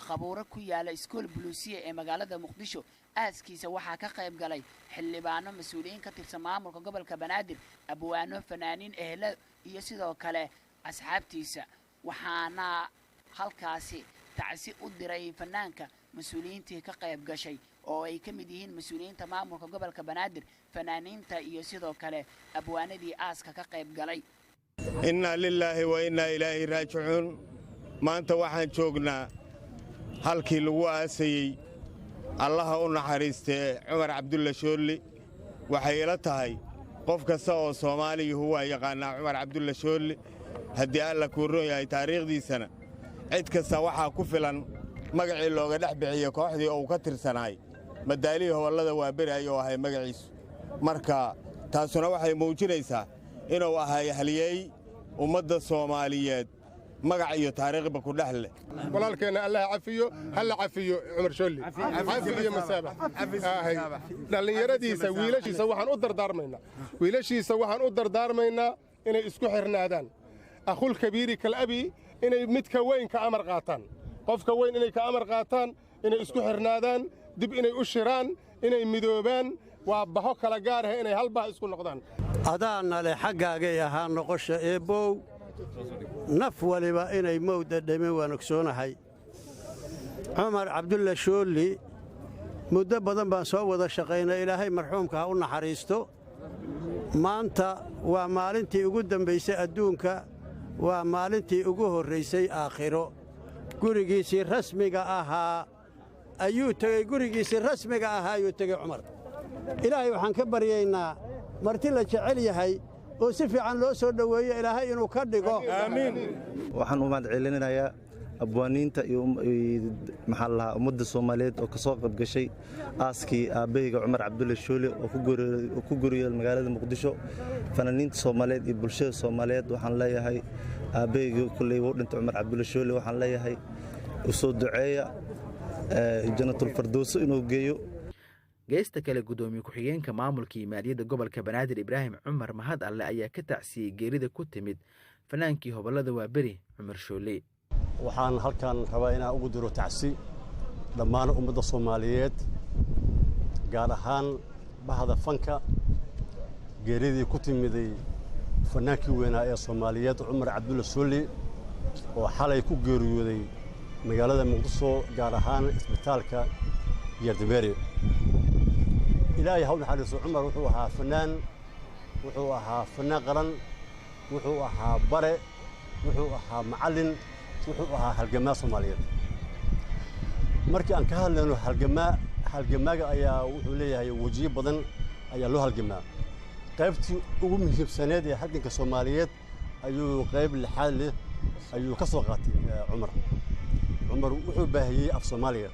Speaker 2: khabuuro ku yaala iskool buluusiye ee magaalada Muqdisho aaskiisa waxaa ka qayb galay xildhibaano mas'uuliyiin ka tirsan maamulka gobolka Banaadir abwaano fanaaniin ehla iyo sidoo kale asxaabtiisa waxaana halkaasi tacsi u diray fanaanka mas'uuliyiintii ka qayb gashay oo ay ka mid yihiin mas'uuliyiinta maamulka gobolka Banaadir fanaaniinta iyo sidoo kale abwaanadii aaska ka qayb galay
Speaker 4: inna lillahi wa inna ilaahi raaji'uun maanta waxaan joognaa halkii lagu aasayay allaha u naxariistay Cumar Cabdulle Shooli waxay ila tahay qof kasta oo Soomaaliya huwa yaqaana Cumar Cabdulle Shooli haddii alla ku roon yahay taariikhdiisana cid kasta waxaa ku filan magacii looga dhex bixiyay kooxdii uu ka tirsanay madaaliyi howlada Waabari ayuu ahay magaciisu marka taasuna waxay muujinaysaa inuu ahay haliyay ummadda Soomaaliyeed magac iyo taariikhba ku dhaxle
Speaker 22: walaalkeena Allah cafiyo hal cafiyo Cumar Shooli cafiyo masaabax dhalinyaradiisa wiilashiisa waxaan u dardaarmaynaa inay isku xirnaadaan akhul kabiiri kal abi inay midka weyn ka amar qaataan qofka weyn inay ka amar qaataan inay isku xirnaadaan dib inay u shiraan inay midoobaan waa baho kala gaar ah inay hal bah isku noqdaan
Speaker 23: adaana le xaggaaga ahaa noqosha eebow naf waliba inay mowda dhame waan ogsoonahay Cumar Cabdulle Shooli muddo badan baan soo wada shaqaynay ilaahay marxuumka ha u naxariisto maanta waa maalintii ugu dambaysay adduunka waa maalintii ugu horraysay aakhiro gurigiisii rasmiga ahaa ayuu tegey Cumar ilaahay waxaan ka baryaynaa marti la jecel yahay oo si fiican loo soo dhaweeyo ilaahay inuu ka dhigo
Speaker 5: aamiin waxaan u mahad celinayaa abwaaniinta iyo ummadda Soomaaliyeed oo ka soo qayb gashay aaskii aabahayga Cumar Cabdulle Shooli oo ku guriyay magaalada Muqdisho fanaaniinta Soomaaliyeed iyo bulshada Soomaaliyeed waxaan leeyahay aabahayga kulay uu dhintay Cumar Cabdulle Shooli waxaan leeyahay u soo duceeya jannatul firdaws inuu geeyo
Speaker 24: geesta kale gudoomiye ku-xigeenka maamulka iyo maaliyadda gobolka Banaadir Ibraahim Cumar Mahad Alle ayaa ka tacsiyay geerida ku timid fanaankii hobolada Waabari Cumar Shooli
Speaker 25: waxaan halkan rabaa inaan ugu diro tacsi dhammaan ummadda Soomaaliyeed gaar ahaan bahda fanka geeridii ku timiday fanaankii weynaa ee Soomaaliyeed Cumar Cabdulla Shooli oo xalay ku geeriyooday magaalada Muqdisho gaar ahaan isbitaalka Yardabeeri ilaahay ha u naxariiso Cumar wuxuu ahaa fanaan qaran wuxuu ahaa bare wuxuu ahaa macallin wuxuu ahaa halgamaa Soomaaliyeed markii aan ka hadlayno halgamaaga ayaa wuxuu leeyahay wajiyo badan ayaa loo halgamaa qaybtii ugu muhiimsaneed ee halganka Soomaaliyeed ayuu qayb lixaad leh ayuu ka soo qaatay Cumar wuxuu baahiyay af Soomaaliya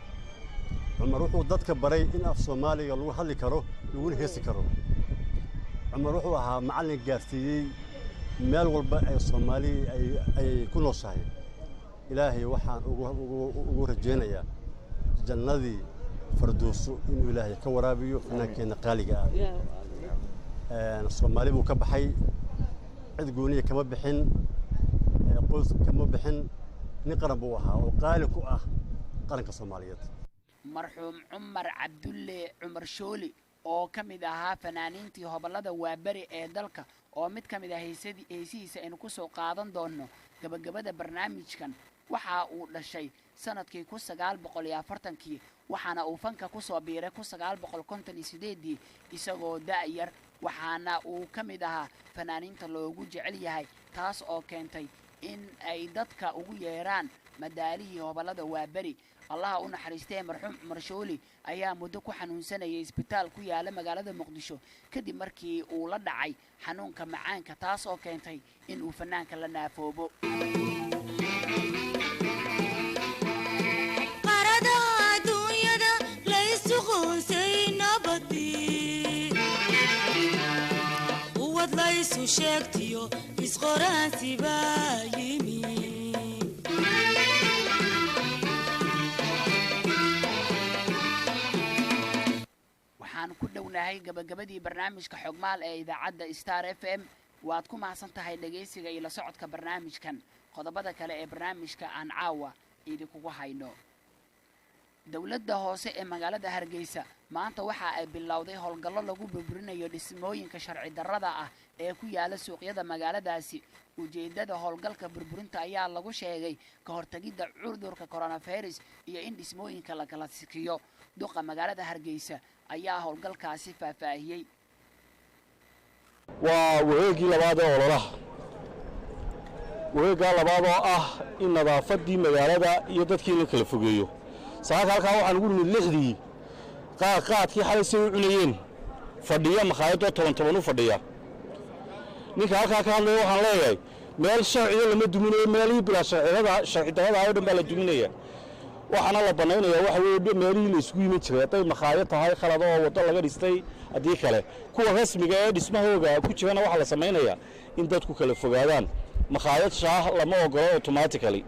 Speaker 25: Cumar wuxuu dadka baray in af Soomaaliga lagu hadli karo laguna heesi karo Cumar wuxuu ahaa macallin gaarsiiyay meel walba ay Soomaali ay ku nooshahay ilaahay waxaan ugu rajeynayaa jannadii fardooso inuu ilaahay ka waraabiyo fanaankeenna qaaliga ah Soomaali buu ka baxay cid gooniya kama bixin qoys kama bixin nin qaran buu ahaa oo qaali ku ah qaranka Soomaaliyeed
Speaker 2: marxuum Cumar Cabdulle Cumar Shooli oo ka mid ahaa fanaaniintii hobalada Waaberi ee dalka oo mid ka mid ah heesihiisa aynu ku soo qaadan doono gabagabada barnaamijkan waxa uu dhashay sanadkii 1940kii waxaana uu fanka ku soo biiray 1958 isagoo da'yar waxaana uu ka mid ahaa fanaaniinta loogu jecel yahay taas oo keentay in ay dadka ugu yeeraan madaalihii hobalada Waaberi الله أنا حريستي مرحوم عمر شولي أيام مدة حنون سنة يسبتال كويا على مقالة مقدشو كدي مركي ولد عي حنون كمعان كتاس أو كنتي إن وفنان كلنا فوبو
Speaker 1: قردا دنيا دا ليس غوسي نبطي وود ليس شاكتيو يسخران سبايمي
Speaker 2: waxaan ku dhownahay gabagabadii barnaamijka xogmaal ee idaacadda Star FM waad ku mahadsantahay dhageysiga iyo la socodka barnaamijkan qodobada kale ee barnaamijka aan caawa idinku hayno dawladda hoose ee magaalada Hargeysa maanta waxa ay bilowday howlgallo lagu burburinayo dhismooyinka sharci darrada ah ee ku yaala suuqyada magaaladaasi ujeedada howlgalka burburinta ayaa lagu sheegay ka hortagida cudurka coronavirus iyo in dhismooyinka la kala sikiyo duqa magaalada Hargeysa ayaa howlgalkaasi faahfaahiyay
Speaker 3: waa wareegii labaad ee ololaha wareegga labaad oo ah in nadaafadii magaalada iyo dadkii la kala fogeeyo saaka halkaa waxaan ugu nimid lixdii qaadkii xalay soo cunayeen fadhiya makhaayadoo toban u fadhiya ninka halkaa ka hadlaya waxaan leeyahay meel sharciga lama duminayo meelihii bilaa sharci darrada oo dhan baa la duminaya waxaana la banaynayaa waxa weeye meelihii la isugu yimid jiray hadday makhaayad tahay khalad oo waddo laga dhistay haddii kale kuwa rasmiga ee dhismahooga ku jirana waxaa la samaynayaa in dadku kala fogaadaan makhaayad shaah lama ogola automatically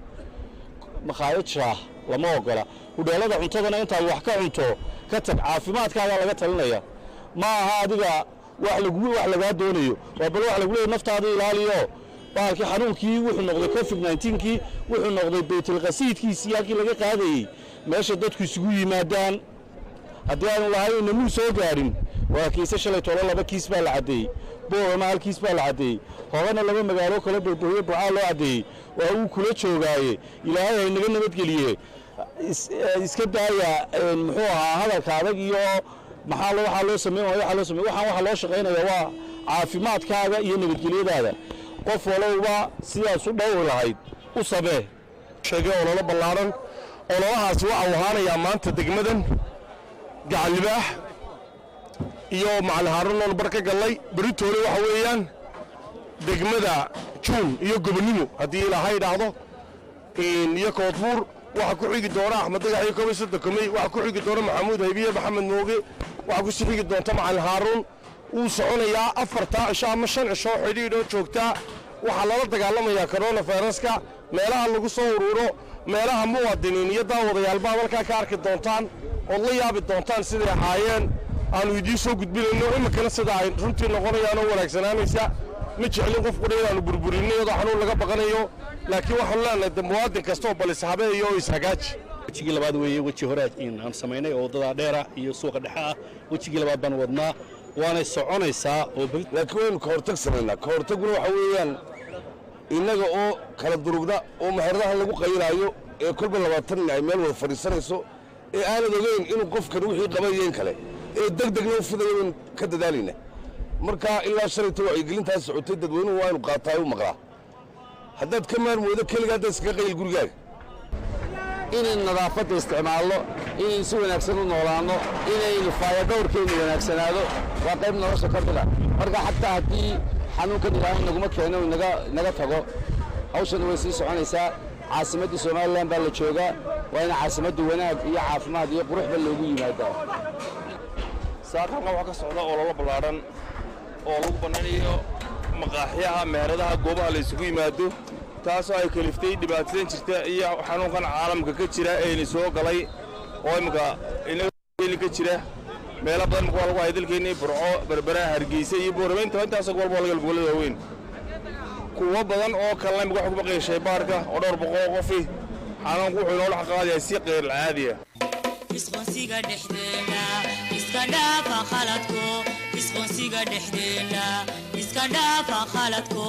Speaker 3: makhaayad shaah lama ogola hudheelada cuntadana intaad wax ka cunto ka tag caafimaadkaaga laga talinaya ma aha adiga wax lagaa doonayo waa bal wax lagu leeyahay naftaada ilaaliyo baalkii xanuunkii wuxuu noqday covid-19kii wuxuu noqday baytilqasiidkiisii halkii laga qaadayey meesha dadku isugu yimaadaan haddii aanu lahayn namuu soo gaadhin waa kiise shalay tolo 2 kiis baa la caddeeyey boorama 1 kiis baa la caddeeyey horena 2 magaalo kale burbuuriye bucaa loo caddeeyey waa uu kula joogaaye ilaahay ay naga nabadgeliye iska daaya muxuu ahaa hadalka adag iyo waxaa loo sameeyaa waxaa loo shaqeynayaa waa caafimaadkaaga iyo nabadgelyadaada qof walowba sidaas u dhowr lahayd u sabee
Speaker 22: sheegay ololo ballaaran ololahaasi waxa uu ahaanayaa maanta degmadan gacalibaax iyo macalin haaruun oo bar ka galay beritoole waxa weeyaan degmada juun iyo gobonimo haddii ilaahay idhaahdo iyo koodbuur waxa ku xigi doona axmed dagax iyo koobay sodokomey waxa ku xigi doona maxamuud haybiye maxamed mooge waxa ku xigi doonta macalin haaruun uu soconayaa 4 cisho ama 5 cisho xidhiidh oo joogta waxa lala dagaalamayaa coronavirus-ka meelaha lagu soo ururo meelaha muwaadiniin iyo daawadayaal baa halka ka arki doontaan oo la yaabi doontaan sidii ahaayeen aanu idin soo gudbinayno imikana sida ay runtii noqonayaan oo wanaagsanaamaysa ma jeclin qof qudheed aanu burburinay oo xanuun laga baqanayo laakiin waxaan leenahay muwaadin kasta oo balis habeeyo oo ishagaaji
Speaker 3: wajigii labaad weeye waji hore aan sameynay oo wadada dheera iyo suuqa dhexe ah wajigii labaad baan wadnaa waanay soconaysaa oo
Speaker 6: laakiin waynu ka hortag samaynaa ka hortaguna waxa weeyaan innaga oo kala durugda oo maxeradaha lagu qaylaayo ee kolba 20 nin ay meel wada fadhiisanayso ee aanad ogeyn inuu qofkan wixii qabayeen kale ee degdegna u fidayo ka dadaalayna marka ilaa shalayta wacyigelintaas socotay dadweynuhu waa inu qaataa u maqlaa haddaad ka maarmoodo keliga hadda iskaga qayl gurigaaga
Speaker 7: inaynu nadaafadda isticmaalno inaynu si wanaagsan u noolaanno inaynu faayadhowrkeennu wanaagsanaado waa qayb nolosha ka mida marka xataa haddii xanuunkan ilaahay naguma keeno naga tago hawshana way sii soconaysaa caasimaddii somalilan baa la joogaa waa in caasimaddu wanaag iyo caafimaad iyo quruxba loogu yimaadaa
Speaker 8: saaqalka waxaa ka socda ololo ballaadhan oo lagu bannaynayo maqaaxyaha meheradaha goobaha la isugu yimaado taasoo ay kaliftay dhibaatadan jirta iyo xanuunkan caalamka ka jira eena soo galay oo imika inaga ka jira meelo badan waa lagu haydalkeennay burco berbera hargeysa iyo boorbeynta intaasoo gobolba laga gobolada waaweyn kuwa badan oo kalena imika waxa ku baqaya shaybaarka oo dhowr boqol qofi xanuunku wuxuu inoo dhex qaadayaa si qeyr caadi ah
Speaker 1: isqoonsiga dhexdeena iska dhaafa khaladko isqoonsiga dhexdeena iska dhaafa khaladko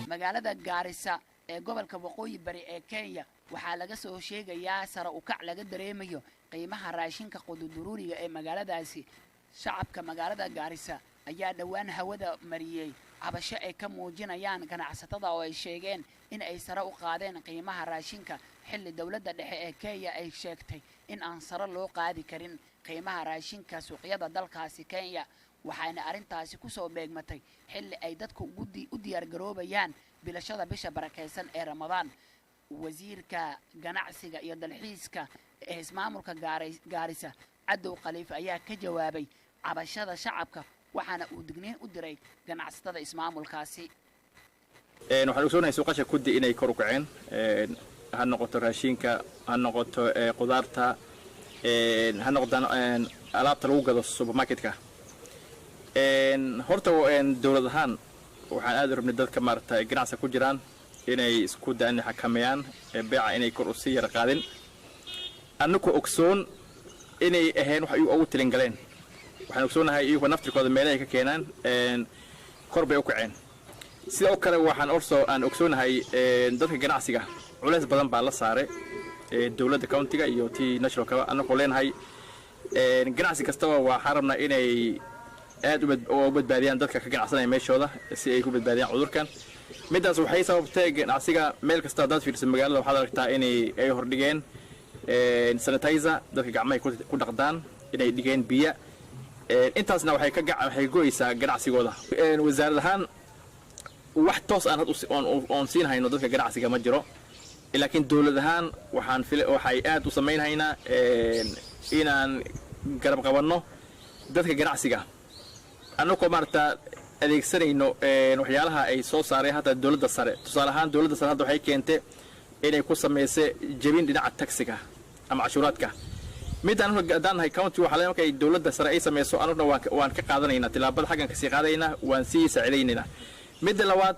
Speaker 2: magaalada Gaarisa ee gobolka waqooyi bari ee Kenya waxaa laga soo sheegayaa sare u kac laga dareemayo qiimaha raashinka quduruuriga ee magaaladaasi shacabka magaalada Gaarisa ayaa dhawaan hawada mariyay cabasho ay ka muujinayaan ganacsatada oo ay sheegeen in ay sare u qaadeen qiimaha raashinka xilli dawladda dhexe ee Kenya ay sheegtay in aan sare loo qaadi karin qiimaha raashinka suuqyada dalkaasi Kenya waxaana arintaasi ku soo beegmatay xilli ay dadku u diyaar garoobayaan bilashada bisha barakeysan ee Ramadaan wasiirka ganacsiga iyo dalxiiska ee ismaamulka Gaarisa Cadow Khaliif ayaa ka jawaabay cabashada shacabka waxaana uu digniin u diray ganacsatada ismaamulkaasi
Speaker 8: waxaan ogsoonahay suuqasha kudi inay kor u kaceen ha noqoto raashinka ha noqoto qudaarta ha noqdaan alaabta lagu gado supermarketka horta dawlad ahaan waxaan aad u rabnay dadka maaragtay ganacsiga ku jiraan inay isku daan xakameeyaan beeca inay kor u sii yar qaadin annagu ogsoon inay ahayn wax ay ugu tilin galeen waxaan ogsoonahay iyagu naftirkooda meelaha ka keenaan kor bay u kaceen sidoo kale waxaan aan ogsoonahay dadka ganacsiga culays badan baa la saaray dawladda countiga iyo tii national ka annagu leenahay ganacsi kastaba waxaan rabnaa inay aad u badbaadiyaan dadka ka ganacsanaya meeshooda si ay ku badbaadiyaan cudurkan midaas waxay sababtay ganacsiga meel kasta dad fiirsan magaalada waxaad aragtaa inay hordhigeen sanitizer dadka gacmaha ku dhaqdaan inay dhigeen biyo intaasna waxay go'aysaa ganacsigooda wasaarad ahaan wax toos aan siin hayno dadka ganacsiga ma jiro laakiin dawlad ahaan waxay aad u samaynaynaa inaan garab qabanno dadka ganacsiga annagoo maaragta adeegsanayno waxyaalaha ay soo saareen hadda dawladda sare tusaale ahaan dawladda sare hadda waxay keentay inay ku samaysay jebin dhinaca taxiga ama cashuuraadka midaan haddaan nahay county waxaa leeyahay markay dawladda sare ay samayso annaguna waan ka qaadanaynaa tilaabada xaggan kasii qaadaynaa waan sii saacidaynaynaa midda labaad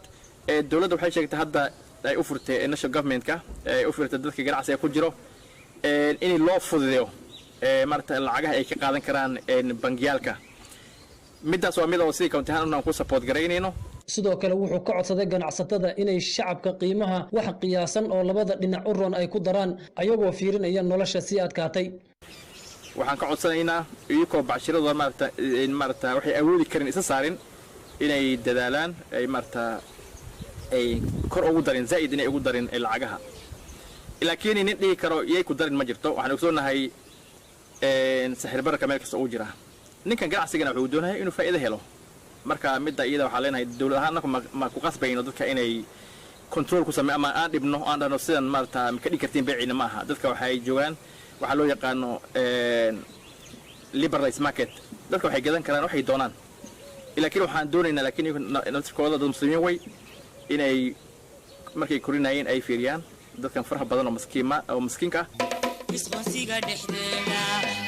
Speaker 8: dawladda waxay sheegtay hadda ay u furtay national governmentka ay u furtay dadka ganacsiga ku jiro in loo fududeeyo maaragta lacagaha ay ka qaadan karaan bangiyaalka midaas waa mid oo sidii county ahaan aan ku support garaynayno
Speaker 9: sidoo kale wuxuu ka codsaday ganacsatada inay shacabka qiimaha wax qiyaasan oo labada dhinac u roon ay ku daraan ayagoo fiirinaya nolosha sii adkaatay
Speaker 8: waxaan ka codsanaynaa iyagoo bacshirada maaragta waxay awoodi karin isa saarin inay dadaalaan ay maaragta ay kor ugu darin zaa'id inay ugu darin lacagaha laakiin nin dhihi karo iyay ku darin ma jirto waxaan ogsoonahay sixir bararka meel kasta uu jira ninkan ganacsigana wuxuu doonayaa inuu faa'iido helo marka midda iyada waxaa leenahay dawlad ahaan ma ku qasbayno dadka inay control ku sameeyaan ama aan dhibno aan dhahno sidan maaragta ma ka dhigi kartiin beeciina ma aha dadka waxay joogaan waxaa loo yaqaano liberalized market dadka waxay gadan karaan waxay doonaan laakiin waxaan doonaynaa laakiin naftirkooda dad muslimiin way inay markay korinayeen ay fiiriyaan dadkan faraha badan oo maskiinka
Speaker 1: isqoonsiga dhexdeena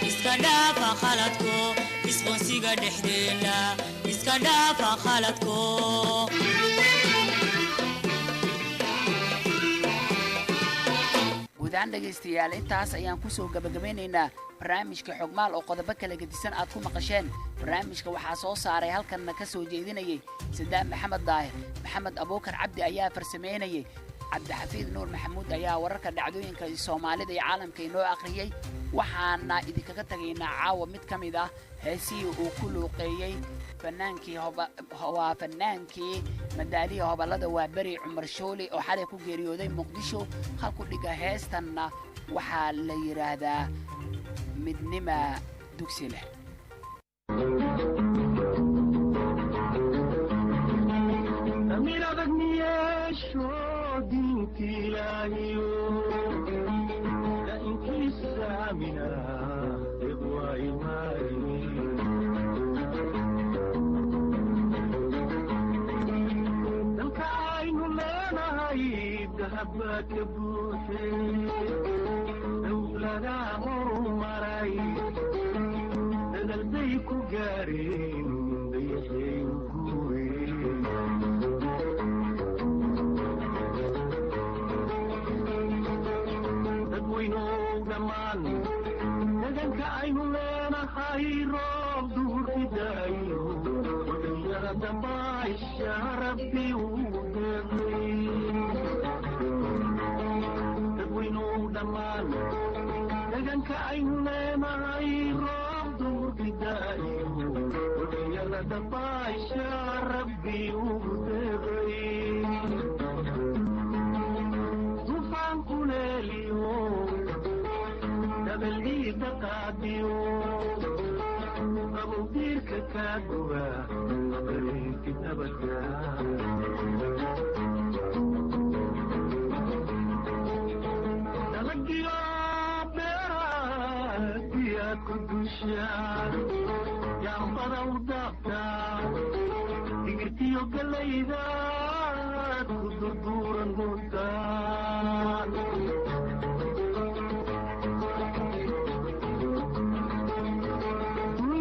Speaker 1: iska dhaafa khaladko isqoonsiga dhexdeena iska dhaafa khaladko
Speaker 2: guud ahaan dhegaystayaal intaas ayaan ku soo gabagabeynaynaa barnaamijka xogmaal oo qodobo kala gedisan aad ku maqasheen barnaamijka waxaa soo saaray halkanna ka soo jeedinayay Sadaan Maxamed Daahir Maxamed Abuukar Cabdi ayaa farsameynayay cabdixafiid nuur maxamuud ayaa wararka dhacdooyinka Soomaalida iyo caalamka inoo akhriyay waxaana idinkaga tagaynaa caawa mid ka mid ah heesii uu ku luuqeeyay fannaankii madaaliya hobalada waa beri Cumar Shooli oo xalay ku geeriyooday Muqdisho halku dhiga heestanna waxaa la yiraahdaa midnima dugsi leh
Speaker 10: حبك بوحي دولنا مرمري أنا البيك قارين بيحي وكوي تدوينو زمان نجن كعينو لنا خيراب دور بدايو ودينا دمايش يا ربي وقري دمان لكن كأننا معي رب بدايه ودينا دبايش يا ربي وبدغي طوفان كلاليوم تبلي تقعديو أبو ديرك كادوا أبريك تبكى يا مبارا ودابتا تقرتيو كالليدا تقدر دورا نوتان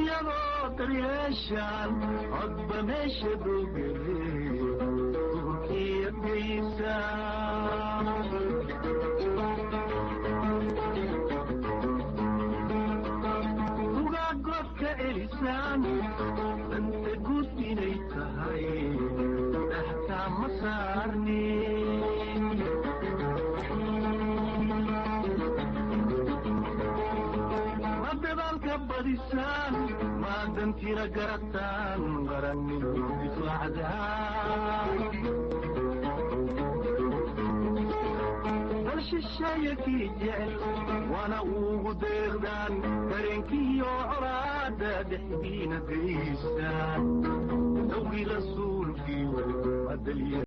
Speaker 10: يا نوتر ياشان عقب ماشي دوبي تبكي بيسان كإنسان أنت قلت إليك هاي تحت مسارني ما تبالك بديسان ما دنتي رقرتان غرني بسوعدها الشايكي جعل وانا وغدردان كرينكي وعراد دحبين بيسان دوغي لسول في ودليل